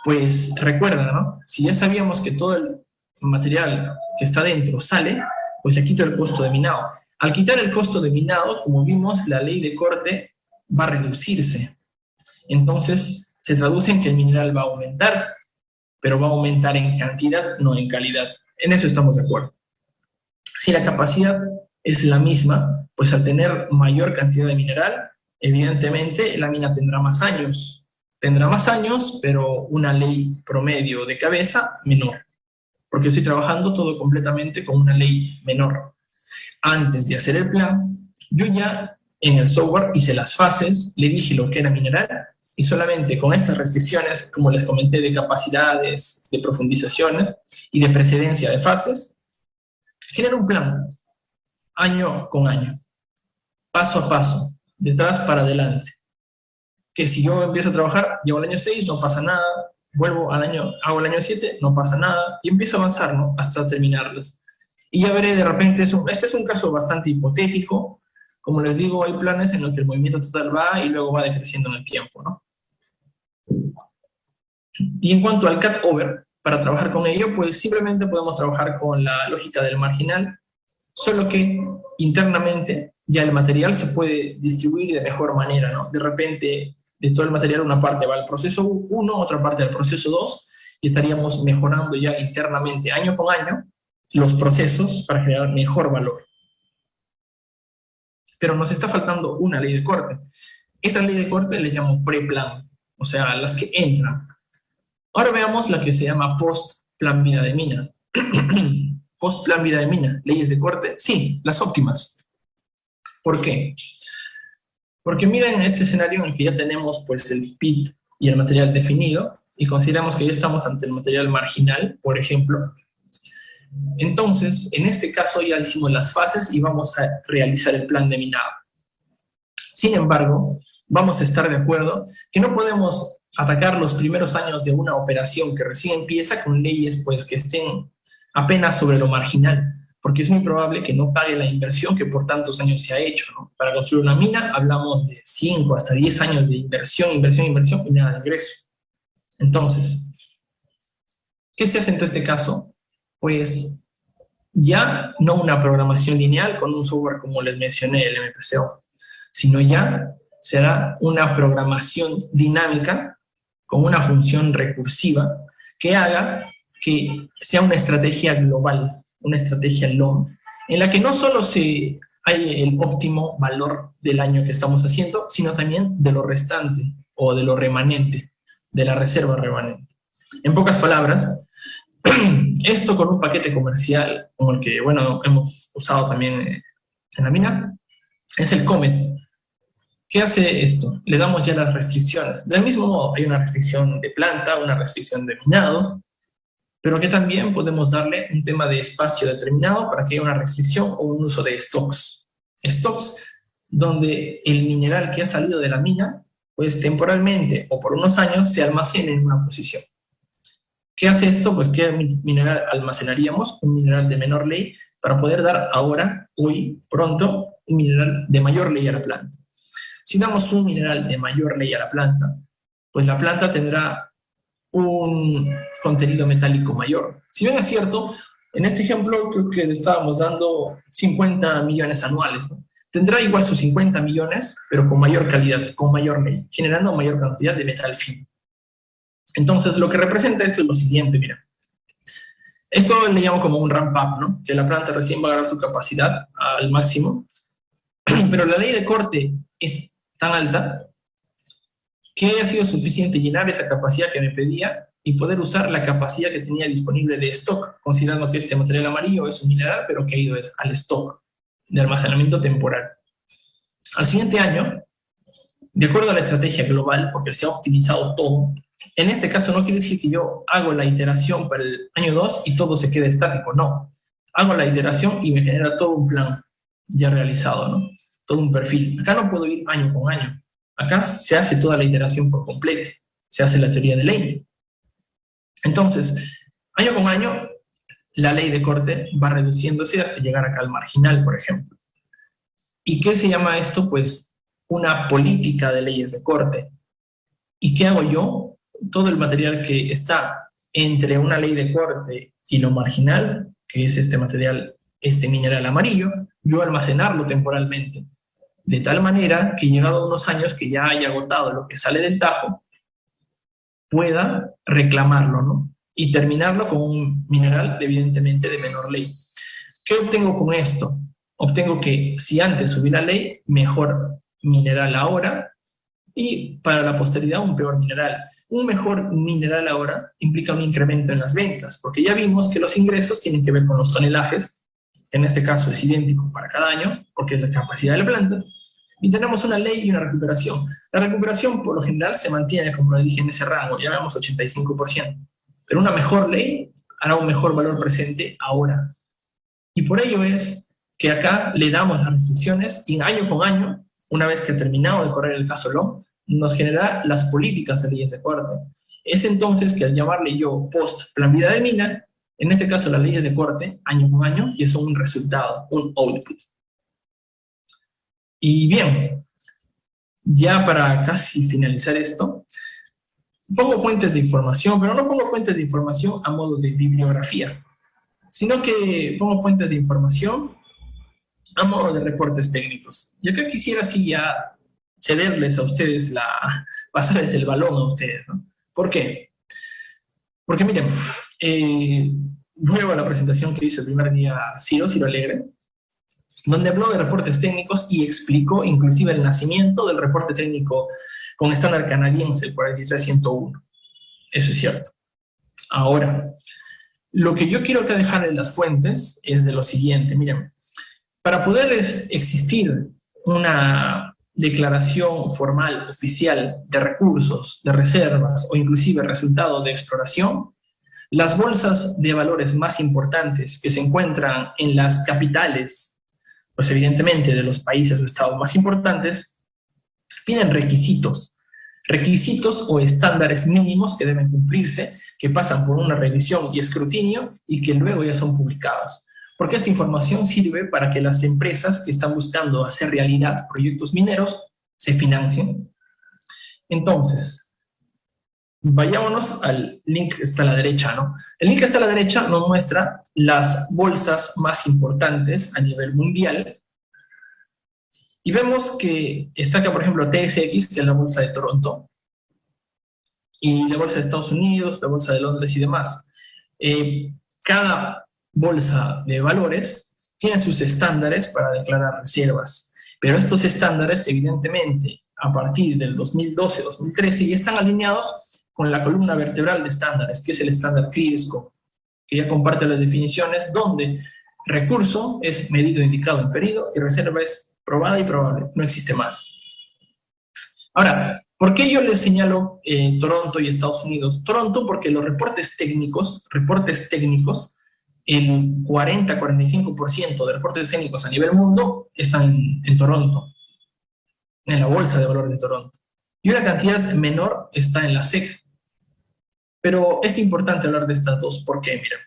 pues recuerda, ¿no? Si ya sabíamos que todo el material que está dentro sale, pues ya quito el costo de minado. Al quitar el costo de minado, como vimos, la ley de corte va a reducirse. Entonces, se traduce en que el mineral va a aumentar, pero va a aumentar en cantidad, no en calidad. En eso estamos de acuerdo. Si la capacidad es la misma, pues al tener mayor cantidad de mineral, evidentemente la mina tendrá más años. Tendrá más años, pero una ley promedio de cabeza menor. Porque estoy trabajando todo completamente con una ley menor. Antes de hacer el plan, yo ya en el software hice las fases, le dije lo que era mineral, y solamente con estas restricciones, como les comenté, de capacidades, de profundizaciones y de precedencia de fases, genero un plan, año con año, paso a paso, de atrás para adelante. Que si yo empiezo a trabajar, llego al año 6, no pasa nada, vuelvo al año, hago el año 7, no pasa nada, y empiezo a avanzar, ¿no? Hasta terminarlas. Y ya veré, de repente, este es un caso bastante hipotético. Como les digo, hay planes en los que el movimiento total va y luego va decreciendo en el tiempo, ¿no? Y en cuanto al cut-over, para trabajar con ello, pues simplemente podemos trabajar con la lógica del marginal, solo que internamente ya el material se puede distribuir de mejor manera, ¿no? De repente, de todo el material, una parte va al proceso 1, otra parte al proceso 2, y estaríamos mejorando ya internamente, año con año, los procesos para generar mejor valor. Pero nos está faltando una ley de corte. Esa ley de corte le llamo pre-plan, o sea, las que entran. Ahora veamos la que se llama post-plan vida de mina. Post-plan vida de mina, leyes de corte, sí, las óptimas. ¿Por qué? Porque miren este escenario en el que ya tenemos pues el pit y el material definido, y consideramos que ya estamos ante el material marginal, por ejemplo. Entonces, en este caso ya hicimos las fases y vamos a realizar el plan de minado. Sin embargo, vamos a estar de acuerdo que no podemos atacar los primeros años de una operación que recién empieza con leyes pues que estén apenas sobre lo marginal, porque es muy probable que no pague la inversión que por tantos años se ha hecho, ¿no? Para construir una mina hablamos de 5 hasta 10 años de inversión y nada de ingreso. Entonces, ¿Qué se hace en este caso? Pues ya no una programación lineal con un software como les mencioné, el MPCO, sino ya será una programación dinámica con una función recursiva que haga que sea una estrategia global, una estrategia LOM, en la que no solo se hay el óptimo valor del año que estamos haciendo, sino también de lo restante o de lo remanente, de la reserva remanente. En pocas palabras, esto con un paquete comercial como el que, bueno, hemos usado también en la mina, es el Comet. ¿Qué hace esto? Le damos ya las restricciones. Del mismo modo, hay una restricción de planta, una restricción de minado, pero que también podemos darle un tema de espacio determinado para que haya una restricción o un uso de stocks. Stocks donde el mineral que ha salido de la mina, pues temporalmente o por unos años se almacene en una posición. ¿Qué hace esto? Pues ¿qué mineral almacenaríamos? Un mineral de menor ley para poder dar ahora, hoy, pronto, un mineral de mayor ley a la planta. Si damos un mineral de mayor ley a la planta, pues la planta tendrá un contenido metálico mayor. Si bien es cierto, en este ejemplo creo que le estábamos dando 50 millones anuales, ¿no? Tendrá igual sus 50 millones, pero con mayor calidad, con mayor ley, generando mayor cantidad de metal fino. Entonces, lo que representa esto es lo siguiente, mira. Esto le llamo como un ramp-up, ¿no? Que la planta recién va a agarrar su capacidad al máximo, pero la ley de corte es tan alta que ha sido suficiente llenar esa capacidad que me pedía y poder usar la capacidad que tenía disponible de stock, considerando que este material amarillo es un mineral, pero que ha ido al stock de almacenamiento temporal. Al siguiente año, de acuerdo a la estrategia global, porque se ha optimizado todo, en este caso no quiere decir que yo hago la iteración para el año 2 y todo se quede estático, no. Hago la iteración y me genera todo un plan ya realizado, ¿no? Todo un perfil. Acá no puedo ir año con año. Acá se hace toda la iteración por completo. Se hace la teoría de ley. Entonces, año con año, la ley de corte va reduciéndose hasta llegar acá al marginal, por ejemplo. ¿Y qué se llama esto? Pues una política de leyes de corte. ¿Y qué hago yo? Todo el material que está entre una ley de corte y lo marginal, que es este material, este mineral amarillo, yo almacenarlo temporalmente, de tal manera que llegado unos años que ya haya agotado lo que sale del tajo, pueda reclamarlo, ¿no? Y terminarlo con un mineral, evidentemente, de menor ley. ¿Qué obtengo con esto? Obtengo que si antes subí la ley, mejor mineral ahora, y para la posteridad un peor mineral. Un mejor mineral ahora implica un incremento en las ventas, porque ya vimos que los ingresos tienen que ver con los tonelajes, en este caso es idéntico para cada año, porque es la capacidad de la planta, y tenemos una ley y una recuperación. La recuperación por lo general se mantiene, como lo dije, en ese rango, ya vemos 85%, pero una mejor ley hará un mejor valor presente ahora. Y por ello es que acá le damos las restricciones y año con año, una vez que ha terminado de correr el caso LOM, nos genera las políticas de leyes de corte. Es entonces que al llamarle yo post-plan vida de mina, en este caso las leyes de corte, año con año, y eso es un resultado, un output. Y bien, ya para casi finalizar esto, pongo fuentes de información, pero no pongo fuentes de información a modo de bibliografía, sino que pongo fuentes de información a modo de reportes técnicos. Y acá quisiera así ya cederles a ustedes, pasarles el balón a ustedes, ¿no? ¿Por qué? Porque miren, luego a la presentación que hizo el primer día Ciro Alegre, donde habló de reportes técnicos y explicó inclusive el nacimiento del reporte técnico con estándar canadiense, el 43101. Eso es cierto. Ahora, lo que yo quiero acá dejar en las fuentes es de lo siguiente, miren, para poder existir una declaración formal, oficial, de recursos, de reservas o inclusive resultado de exploración, las bolsas de valores más importantes que se encuentran en las capitales, pues evidentemente de los países o estados más importantes, piden requisitos o estándares mínimos que deben cumplirse, que pasan por una revisión y escrutinio y que luego ya son publicados. Porque esta información sirve para que las empresas que están buscando hacer realidad proyectos mineros se financien. Entonces, Vayámonos al link que está a la derecha, ¿no? El link que está a la derecha nos muestra las bolsas más importantes a nivel mundial. Y vemos que está acá, por ejemplo, TSX, que es la bolsa de Toronto, y la bolsa de Estados Unidos, la bolsa de Londres y demás. Cada bolsa de valores tiene sus estándares para declarar reservas, pero estos estándares, evidentemente, a partir del 2012-2013, ya están alineados con la columna vertebral de estándares, que es el estándar CRIESCO, que ya comparte las definiciones, donde recurso es medido, indicado, inferido, y reserva es probada y probable, no existe más. Ahora, ¿por qué yo les señalo Toronto y Estados Unidos? Toronto porque los reportes técnicos, el 40-45% de reportes técnicos a nivel mundo están en Toronto, en la bolsa de valores de Toronto. Y una cantidad menor está en la SEC. Pero es importante hablar de estas dos porque, mira,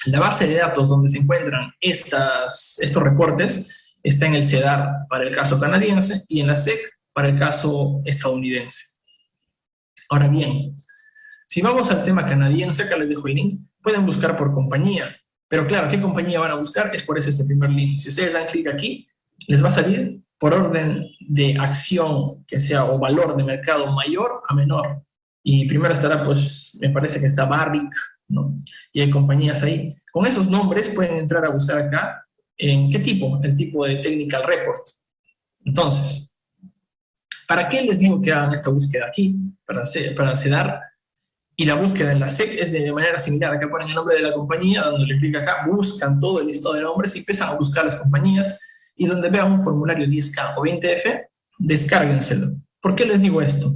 la base de datos donde se encuentran estos reportes está en el CEDAR para el caso canadiense y en la SEC para el caso estadounidense. Ahora bien, si vamos al tema canadiense, acá les dejo el link, pueden buscar por compañía. Pero claro, ¿qué compañía van a buscar? Es por eso este primer link. Si ustedes dan clic aquí, les va a salir por orden de acción que sea o valor de mercado mayor a menor. Y primero estará, pues, me parece que está Barrick, ¿no? Y hay compañías ahí. Con esos nombres pueden entrar a buscar acá en qué tipo, el tipo de Technical Report. Entonces, ¿para qué les digo que hagan esta búsqueda aquí? Para CEDAR. Y la búsqueda en la SEC es de manera similar. Acá ponen el nombre de la compañía, dándole clic acá, buscan todo el listado de nombres y empiezan a buscar las compañías. Y donde vean un formulario 10K o 20F, descárguenselo. ¿Por qué les digo esto?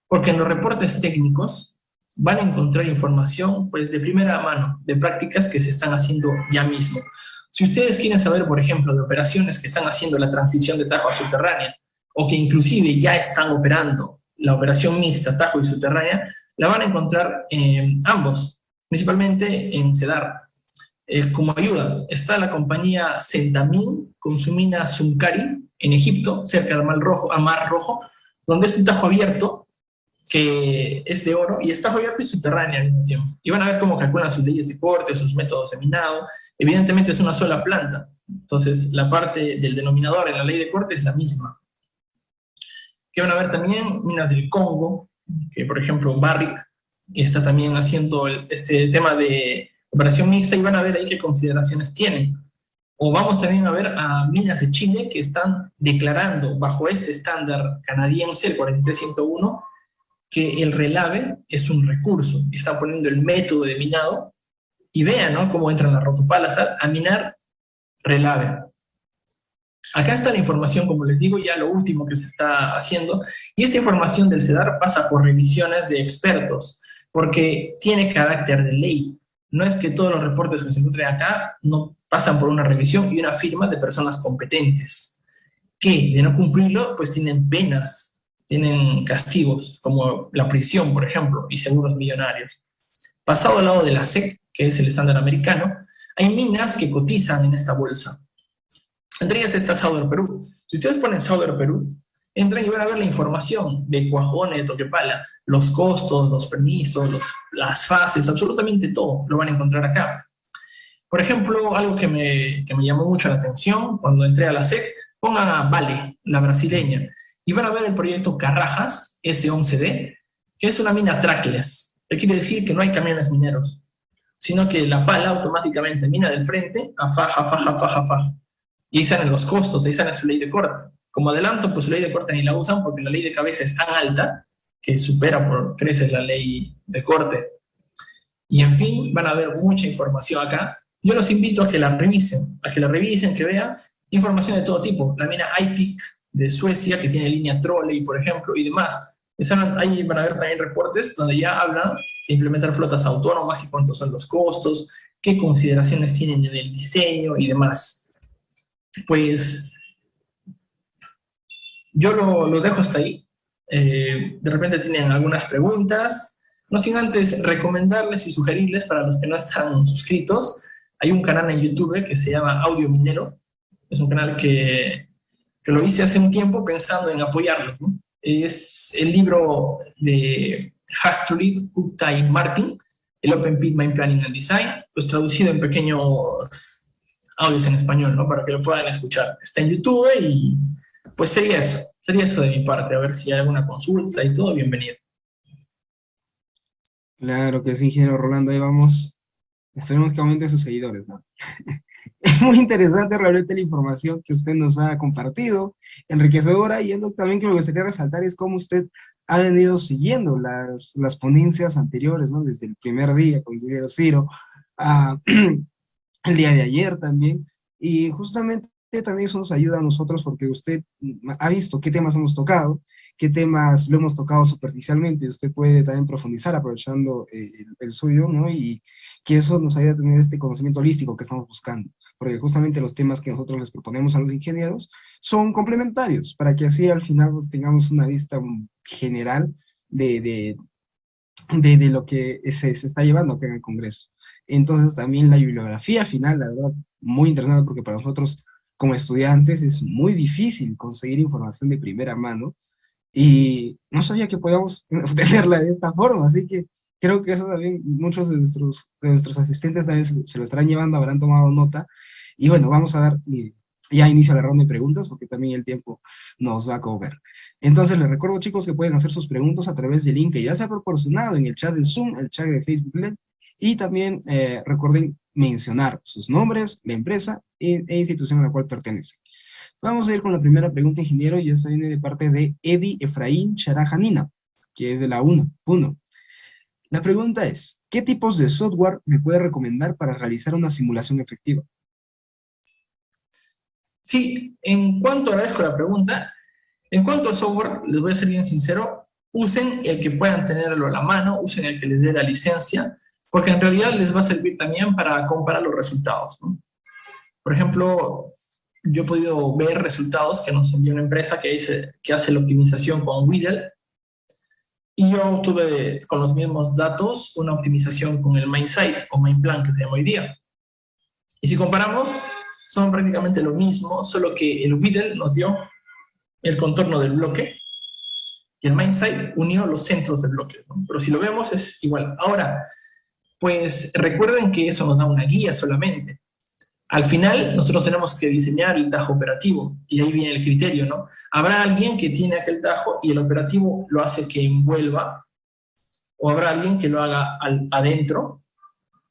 Porque en los reportes técnicos van a encontrar información, pues, de primera mano, de prácticas que se están haciendo ya mismo. Si ustedes quieren saber, por ejemplo, de operaciones que están haciendo la transición de Tajo a subterránea, o que inclusive ya están operando la operación mixta Tajo y subterránea, la van a encontrar en ambos, principalmente en CEDAR. Como ayuda, está la compañía Centamin con su mina Sumcari en Egipto, cerca del Mar Rojo, donde es un tajo abierto que es de oro y es tajo abierto y subterráneo al mismo tiempo. Y van a ver cómo calculan sus leyes de corte, sus métodos de minado. Evidentemente es una sola planta, entonces la parte del denominador en la ley de corte es la misma. Que van a ver también minas del Congo, que por ejemplo Barrick está también haciendo este tema de operación mixta y van a ver ahí qué consideraciones tienen. O vamos también a ver a minas de Chile que están declarando bajo este estándar canadiense, el 43101, que el relave es un recurso. Están poniendo el método de minado y vean, ¿no?, cómo entran las rotopalas a minar relave. Acá está la información, como les digo, ya lo último que se está haciendo, y esta información del CEDAR pasa por revisiones de expertos, porque tiene carácter de ley. No es que todos los reportes que se encuentren acá no pasan por una revisión y una firma de personas competentes, que de no cumplirlo, pues tienen penas, tienen castigos, como la prisión, por ejemplo, y seguros millonarios. Pasado al lado de la SEC, que es el estándar americano, hay minas que cotizan en esta bolsa. Entre ellas está Sauder Perú. Si ustedes ponen Sauder Perú, entran y van a ver la información de Cuajone, de Toquepala, los costos, los permisos, las fases, absolutamente todo lo van a encontrar acá. Por ejemplo, algo que me llamó mucho la atención cuando entré a la SEC, pongan a Vale, la brasileña, y van a ver el proyecto Carrajas S11D, que es una mina trackless. ¿Qué quiere decir? Que no hay camiones mineros, sino que la pala automáticamente mina del frente a faja. Y ahí salen los costos, ahí sale su ley de corte. Como adelanto, pues su ley de corte ni la usan porque la ley de cabeza es tan alta que supera por creces la ley de corte. Y en fin, van a ver mucha información acá. Yo los invito a que la revisen, que vean información de todo tipo. La mina Aitik de Suecia, que tiene línea trolley, por ejemplo, y demás. Ahí van a ver también reportes donde ya hablan de implementar flotas autónomas y cuántos son los costos, qué consideraciones tienen en el diseño y demás. Pues yo los dejo hasta ahí. De repente tienen algunas preguntas, no sin antes recomendarles y sugerirles para los que no están suscritos, hay un canal en YouTube que se llama Audio Minero. Es un canal que lo hice hace un tiempo pensando en apoyarlos, ¿no? Es el libro de Hastrulit, Gupta y Martin, el Open Pit Mine Planning and Design, pues traducido en pequeños audios en español, ¿no? Para que lo puedan escuchar. Está en YouTube y pues sería eso de mi parte. A ver si hay alguna consulta y todo, bienvenido. Claro que sí, ingeniero Rolando, ahí vamos. Esperemos que aumente sus seguidores, ¿no? Es muy interesante realmente la información que usted nos ha compartido, enriquecedora, y es lo también que me gustaría resaltar es cómo usted ha venido siguiendo las ponencias anteriores, ¿no? Desde el primer día con el ingeniero Ciro, a, el día de ayer también, y justamente también eso nos ayuda a nosotros porque usted ha visto qué temas hemos tocado, qué temas lo hemos tocado superficialmente, y usted puede también profundizar aprovechando el suyo, ¿no? Y que eso nos ayuda a tener este conocimiento holístico que estamos buscando, porque justamente los temas que nosotros les proponemos a los ingenieros son complementarios, para que así al final pues, tengamos una vista general de lo que se está llevando acá en el Congreso. Entonces también la bibliografía final, la verdad, muy interesante porque para nosotros como estudiantes es muy difícil conseguir información de primera mano y no sabía que podíamos obtenerla de esta forma, así que creo que eso también muchos de nuestros asistentes también se lo estarán llevando, habrán tomado nota y bueno, vamos a dar ya inicio a la ronda de preguntas porque también el tiempo nos va a comer. Entonces les recuerdo chicos que pueden hacer sus preguntas a través del link que ya se ha proporcionado en el chat de Zoom, el chat de Facebook Live, y también recuerden mencionar sus nombres, la empresa e institución a la cual pertenecen. Vamos a ir con la primera pregunta, ingeniero, y esta viene de parte de Eddie Efraín Charajanina, que es de la Puno. La pregunta es, ¿qué tipos de software me puede recomendar para realizar una simulación efectiva? Sí, en cuanto agradezco la pregunta, en cuanto al software, les voy a ser bien sincero, usen el que puedan tenerlo a la mano, usen el que les dé la licencia, porque en realidad les va a servir también para comparar los resultados, ¿no? Por ejemplo, yo he podido ver resultados que nos envió una empresa que hace la optimización con Weedle, y yo obtuve con los mismos datos una optimización con el MineSite o MinePlan que se llama hoy día. Y si comparamos, son prácticamente lo mismo, solo que el Weedle nos dio el contorno del bloque y el MineSite unió los centros del bloque, ¿no? Pero si lo vemos es igual. Ahora, pues recuerden que eso nos da una guía solamente. Al final, nosotros tenemos que diseñar el tajo operativo, y ahí viene el criterio, ¿no? Habrá alguien que tiene aquel tajo y el operativo lo hace que envuelva, o habrá alguien que lo haga adentro,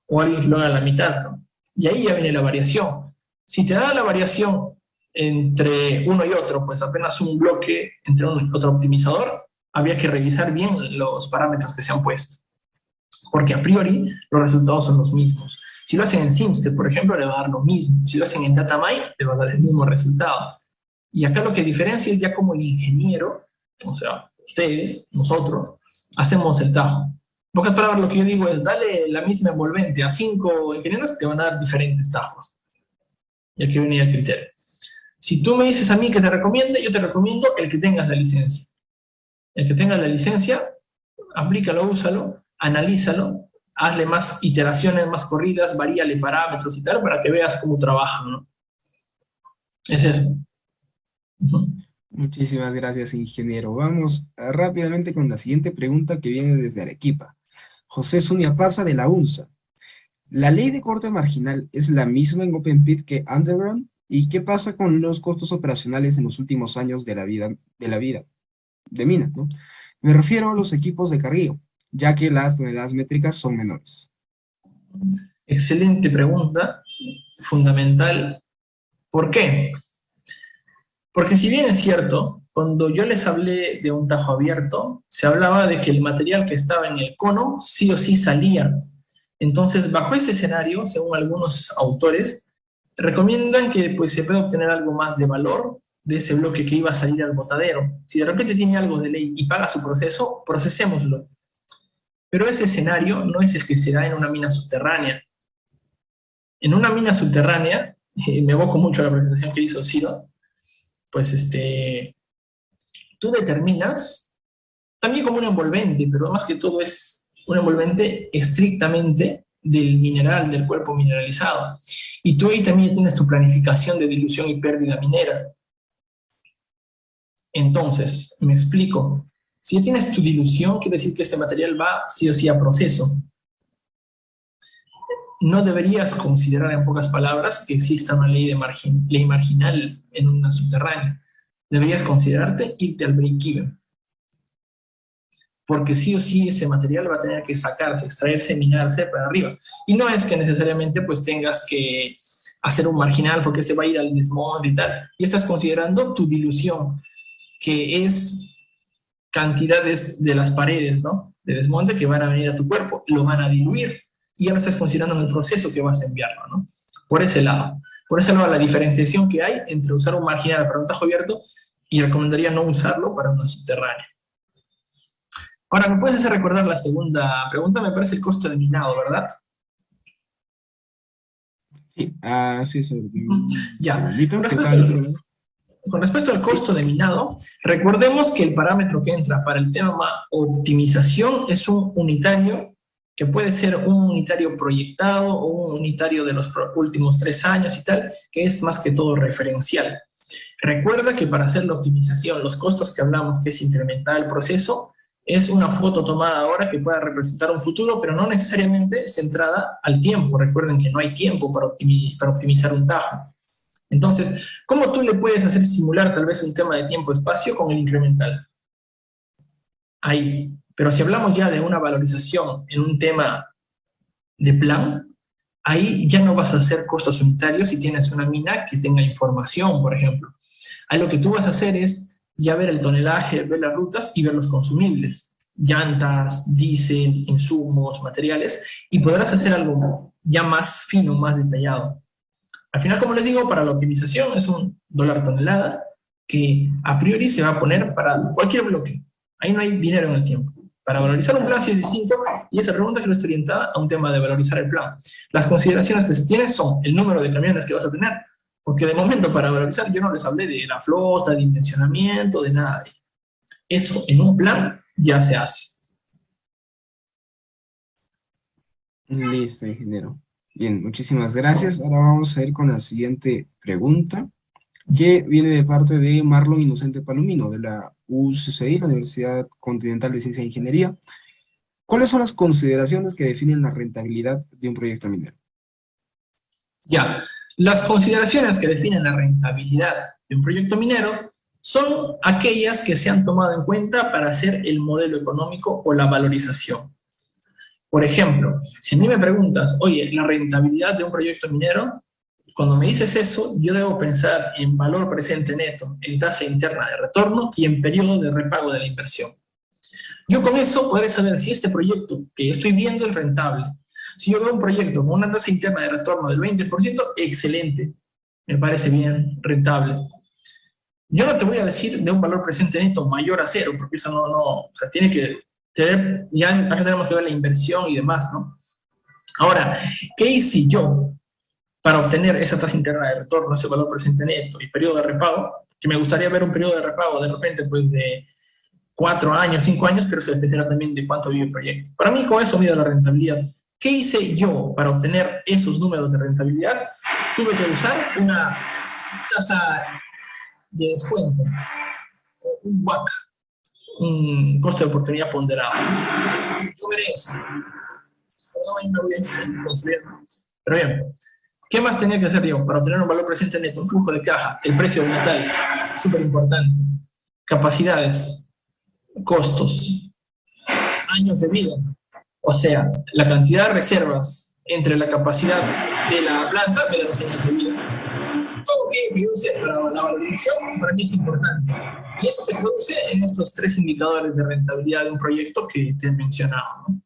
o alguien que lo haga a la mitad, ¿no? Y ahí ya viene la variación. Si te da la variación entre uno y otro, pues apenas un bloque entre uno y otro optimizador, habría que revisar bien los parámetros que se han puesto, porque a priori los resultados son los mismos. Si lo hacen en Simsted, por ejemplo, le va a dar lo mismo. Si lo hacen en Datamine, le va a dar el mismo resultado. Y acá lo que diferencia es ya como el ingeniero, o sea, ustedes, nosotros, hacemos el tajo. En pocas palabras, lo que yo digo es, dale la misma envolvente a 5 ingenieros, te van a dar diferentes tajos. Y aquí venía el criterio. Si tú me dices a mí que te recomiende, yo te recomiendo el que tengas la licencia. El que tenga la licencia, aplícalo, úsalo, analízalo, hazle más iteraciones, más corridas, varíale parámetros y tal, para que veas cómo trabajan, ¿no? Es eso. Muchísimas gracias, ingeniero. Vamos rápidamente con la siguiente pregunta que viene desde Arequipa. José Zunia Paza de la UNSA. ¿La ley de corte marginal es la misma en Open Pit que Underground? ¿Y qué pasa con los costos operacionales en los últimos años de mina, ¿no? Me refiero a los equipos de cargueo, ya que las toneladas métricas son menores. Excelente pregunta, fundamental. ¿Por qué? Porque si bien es cierto, cuando yo les hablé de un tajo abierto, se hablaba de que el material que estaba en el cono sí o sí salía. Entonces, bajo ese escenario, según algunos autores, recomiendan que pues, se puede obtener algo más de valor de ese bloque que iba a salir al botadero. Si de repente tiene algo de ley y paga su proceso, procesémoslo. Pero ese escenario no es el que se da en una mina subterránea. En una mina subterránea, me evoco mucho a la presentación que hizo Ciro, pues tú determinas, también como un envolvente, pero más que todo es un envolvente estrictamente del mineral, del cuerpo mineralizado. Y tú ahí también tienes tu planificación de dilución y pérdida minera. Entonces, me explico. Si ya tienes tu dilución, quiere decir que ese material va sí o sí a proceso. No deberías considerar, en pocas palabras, que exista una ley marginal en una subterránea. Deberías considerarte irte al break-even. Porque sí o sí ese material va a tener que sacarse, extraerse, minarse para arriba. Y no es que necesariamente pues tengas que hacer un marginal porque se va a ir al desmonte y tal. Y estás considerando tu dilución, que es cantidades de las paredes, ¿no? De desmonte que van a venir a tu cuerpo, lo van a diluir. Y ahora estás considerando en el proceso que vas a enviarlo, ¿no? Por ese lado. Por ese lado, la diferenciación que hay entre usar un marginal para un tajo abierto y recomendaría no usarlo para una subterránea. Ahora, ¿me puedes hacer recordar la segunda pregunta? Me parece el costo de minado, ¿verdad? Sí, sí, es Ya. segundito, que estaba listo. Con respecto al costo de minado, recordemos que el parámetro que entra para el tema optimización es un unitario, que puede ser un unitario proyectado o un unitario de los últimos 3 años y tal, que es más que todo referencial. Recuerda que para hacer la optimización, los costos que hablamos, que es incrementar el proceso, es una foto tomada ahora que pueda representar un futuro, pero no necesariamente centrada al tiempo. Recuerden que no hay tiempo para optimizar un tajo. Entonces, ¿cómo tú le puedes hacer simular tal vez un tema de tiempo-espacio con el incremental? Ahí. Pero si hablamos ya de una valorización en un tema de plan, ahí ya no vas a hacer costos unitarios si tienes una mina que tenga información, por ejemplo. Ahí lo que tú vas a hacer es ya ver el tonelaje, ver las rutas y ver los consumibles. Llantas, diésel, insumos, materiales, y podrás hacer algo ya más fino, más detallado. Al final, como les digo, para la optimización es $1 tonelada que a priori se va a poner para cualquier bloque. Ahí no hay dinero en el tiempo. Para valorizar un plan sí es distinto, y esa pregunta que está orientada a un tema de valorizar el plan. Las consideraciones que se tienen son el número de camiones que vas a tener, porque de momento para valorizar yo no les hablé de la flota, de dimensionamiento, de nada. Eso en un plan ya se hace. Listo, ingeniero. Bien, muchísimas gracias. Ahora vamos a ir con la siguiente pregunta, que viene de parte de Marlon Inocente Palomino, de la UCCI, la Universidad Continental de Ciencia e Ingeniería. ¿Cuáles son las consideraciones que definen la rentabilidad de un proyecto minero? Ya, las consideraciones que definen la rentabilidad de un proyecto minero son aquellas que se han tomado en cuenta para hacer el modelo económico o la valorización. Por ejemplo, si a mí me preguntas, oye, la rentabilidad de un proyecto minero, cuando me dices eso, yo debo pensar en valor presente neto, en tasa interna de retorno y en periodo de repago de la inversión. Yo con eso podré saber si este proyecto que yo estoy viendo es rentable. Si yo veo un proyecto con una tasa interna de retorno del 20%, excelente, me parece bien, rentable. Yo no te voy a decir de un valor presente neto mayor a 0, porque eso no, o sea, tiene que tener, ya acá tenemos que ver la inversión y demás, ¿no? Ahora, ¿qué hice yo para obtener esa tasa interna de retorno, ese valor presente neto y periodo de repago? Que me gustaría ver un periodo de repago de repente, pues de 4 años, 5 años, pero se dependerá también de cuánto vive el proyecto. Para mí, con eso mido la rentabilidad. ¿Qué hice yo para obtener esos números de rentabilidad? Tuve que usar una tasa de descuento, un WACC, un costo de oportunidad ponderado. Yo veré eso. Pero bien, ¿qué más tenía que hacer yo para obtener un valor presente neto? Un flujo de caja, el precio del metal, súper importante. Capacidades, costos, años de vida. O sea, la cantidad de reservas entre la capacidad de la planta de los años de vida. Todo que use para la valorización para mí es importante. Y eso se produce en estos 3 indicadores de rentabilidad de un proyecto que te he mencionado, ¿no?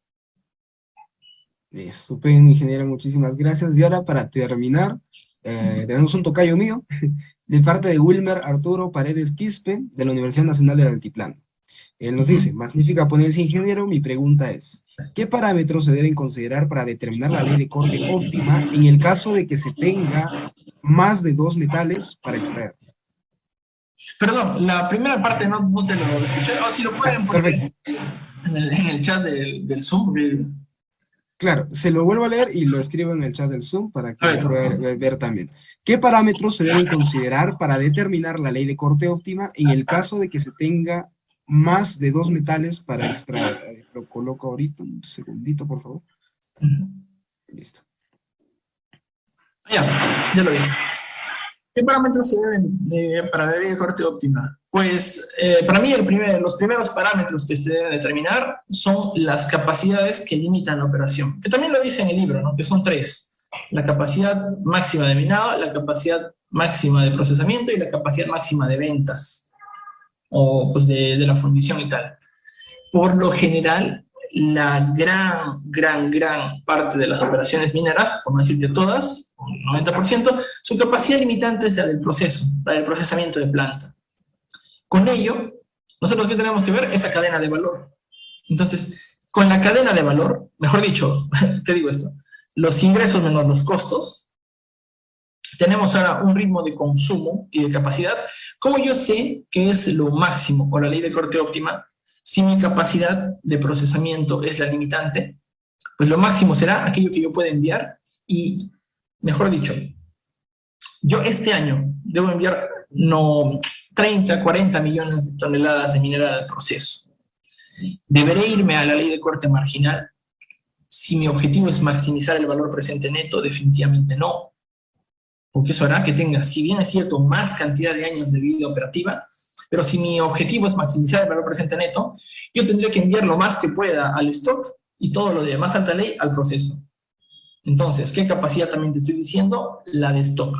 Estupendo, ingeniero, muchísimas gracias. Y ahora, para terminar, tenemos un tocayo mío, de parte de Wilmer Arturo Paredes Quispe, de la Universidad Nacional del Altiplano. Él nos dice, magnífica ponencia, ingeniero, mi pregunta es, ¿qué parámetros se deben considerar para determinar la ley de corte óptima en el caso de que se tenga más de 2 metales para extraer? Perdón, la primera parte no te lo escuché. O si lo pueden poner en el chat del Zoom. Claro, se lo vuelvo a leer y lo escribo en el chat del Zoom para que lo puedan ver también. ¿Qué parámetros se deben considerar para determinar la ley de corte óptima en el caso de que se tenga más de 2 metales para extraer. A ver, lo coloco ahorita, un segundito, por favor. Ujú. Listo. Ya lo vi. ¿Qué parámetros se deben para la ley de corte óptima? Pues para mí los primeros parámetros que se deben determinar son las capacidades que limitan la operación, que también lo dice en el libro, ¿no? Que son tres: la capacidad máxima de minado, la capacidad máxima de procesamiento y la capacidad máxima de ventas, o pues de la fundición y tal. Por lo general, la gran parte de las operaciones mineras, por no decirte todas, un 90%, su capacidad limitante es la del proceso, la del procesamiento de planta. Con ello, nosotros ¿qué tenemos que ver? Esa cadena de valor. Entonces, con la cadena de valor, mejor dicho, te digo esto, los ingresos menos los costos, tenemos ahora un ritmo de consumo y de capacidad. ¿Cómo yo sé que es lo máximo o la ley de corte óptima? Si mi capacidad de procesamiento es la limitante, pues lo máximo será aquello que yo pueda enviar y, mejor dicho, yo este año debo enviar no 30, 40 millones de toneladas de mineral al proceso. ¿Deberé irme a la ley de corte marginal? Si mi objetivo es maximizar el valor presente neto, definitivamente no, porque eso hará que tenga, si bien es cierto, más cantidad de años de vida operativa, pero si mi objetivo es maximizar el valor presente neto, yo tendría que enviar lo más que pueda al stock y todo lo de más alta ley al proceso. Entonces, ¿qué capacidad también te estoy diciendo? La de stock.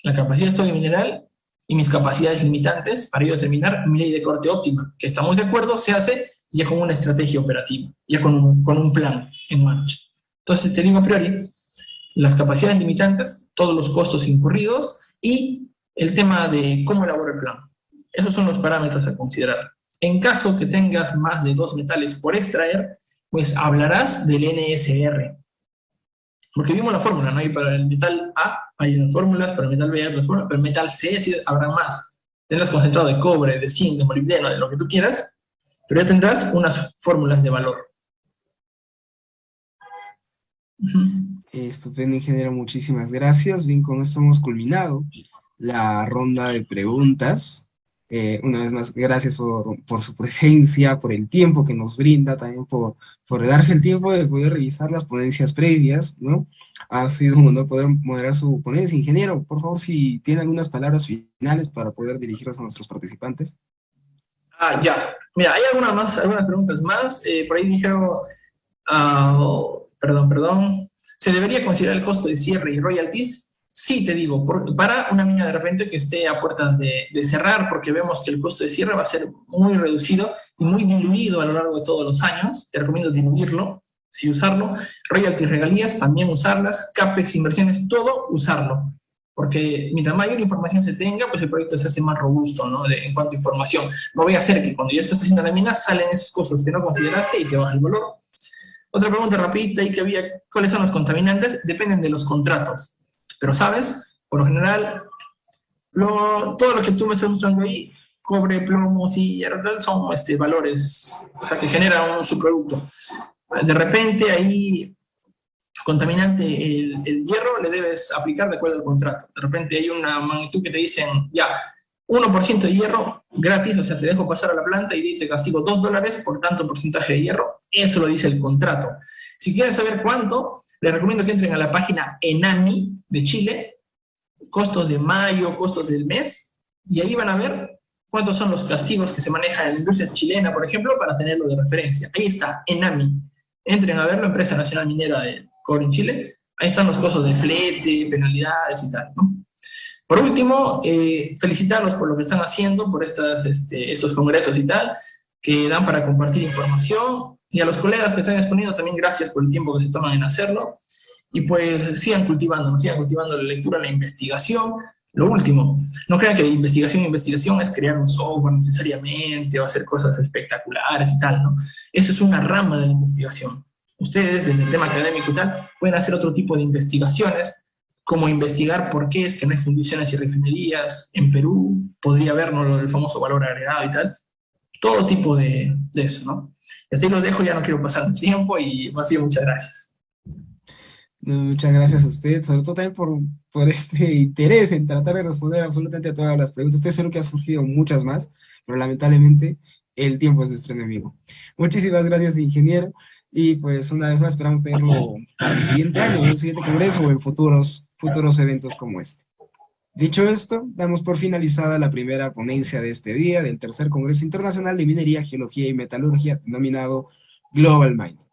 La capacidad de stock de mineral y mis capacidades limitantes para yo determinar mi ley de corte óptima, que estamos de acuerdo, se hace ya con una estrategia operativa, ya con un plan en marcha. Entonces, te digo a priori, las capacidades limitantes, todos los costos incurridos y el tema de cómo elaboro el plan. Esos son los parámetros a considerar. En caso que tengas más de 2 metales por extraer, pues hablarás del NSR. Porque vimos la fórmula, ¿no? Y para el metal A hay unas fórmulas, para el metal B hay otras fórmulas, para el metal C sí habrá más. Tendrás concentrado de cobre, de zinc, de molibdeno, de lo que tú quieras, pero ya tendrás unas fórmulas de valor. Estupendo, ingeniero, muchísimas gracias. Bien, con esto hemos culminado la ronda de preguntas. Una vez más, gracias por su presencia, por el tiempo que nos brinda, también por darse el tiempo de poder revisar las ponencias previas, ¿no? Ha sido un honor poder moderar su ponencia. Ingeniero, por favor, si tiene algunas palabras finales para poder dirigirlas a nuestros participantes. Ya. Mira, hay algunas preguntas más. Por ahí dijeron, perdón. ¿Se debería considerar el costo de cierre y royalties? Sí, te digo, para una mina de repente que esté a puertas de cerrar, porque vemos que el costo de cierre va a ser muy reducido y muy diluido a lo largo de todos los años. Te recomiendo diluirlo, sí usarlo. Royalties, regalías, también usarlas. CAPEX, inversiones, todo usarlo. Porque mientras mayor información se tenga, pues el proyecto se hace más robusto, ¿no? En cuanto a información. No voy a hacer que cuando ya estás haciendo la mina salen esos costos que no consideraste y te baja el valor. Otra pregunta rapidita y que había, ¿cuáles son los contaminantes? Dependen de los contratos. Pero, ¿sabes? Por lo general, todo lo que tú me estás mostrando ahí, cobre, plomo, y son valores, o sea, que generan un subproducto. De repente, ahí, contaminante, el hierro le debes aplicar de acuerdo al contrato. De repente hay una magnitud que te dicen, ya, 1% de hierro gratis, o sea, te dejo pasar a la planta y te castigo $2 por tanto porcentaje de hierro. Eso lo dice el contrato. Si quieren saber cuánto, les recomiendo que entren a la página ENAMI de Chile, costos de mayo, costos del mes, y ahí van a ver cuántos son los castigos que se manejan en la industria chilena, por ejemplo, para tenerlo de referencia. Ahí está, ENAMI. Entren a verlo, Empresa Nacional Minera de Cobre en Chile. Ahí están los costos de flete, penalidades y tal, ¿no? Por último, felicitarlos por lo que están haciendo, por estos congresos y tal, que dan para compartir información, y a los colegas que están exponiendo también gracias por el tiempo que se toman en hacerlo, y pues sigan cultivando la lectura, la investigación. Lo último, no crean que investigación es crear un software necesariamente o hacer cosas espectaculares y tal, ¿no? Eso es una rama de la investigación. Ustedes, desde el tema académico y tal, pueden hacer otro tipo de investigaciones, como investigar por qué es que no hay fundiciones y refinerías en Perú, podría haber, ¿no?, el famoso valor agregado y tal, todo tipo de eso, ¿no? Y así los dejo, ya no quiero pasar el tiempo y más bien muchas gracias. No, muchas gracias a usted, sobre todo también por este interés en tratar de responder absolutamente a todas las preguntas. Estoy seguro que ha surgido muchas más, pero lamentablemente el tiempo es nuestro enemigo. Muchísimas gracias, ingeniero, y pues una vez más esperamos tenerlo para el siguiente año, en un siguiente congreso o en futuros eventos como este. Dicho esto, damos por finalizada la primera ponencia de este día del tercer Congreso Internacional de Minería, Geología y Metalurgia, denominado Global Mining.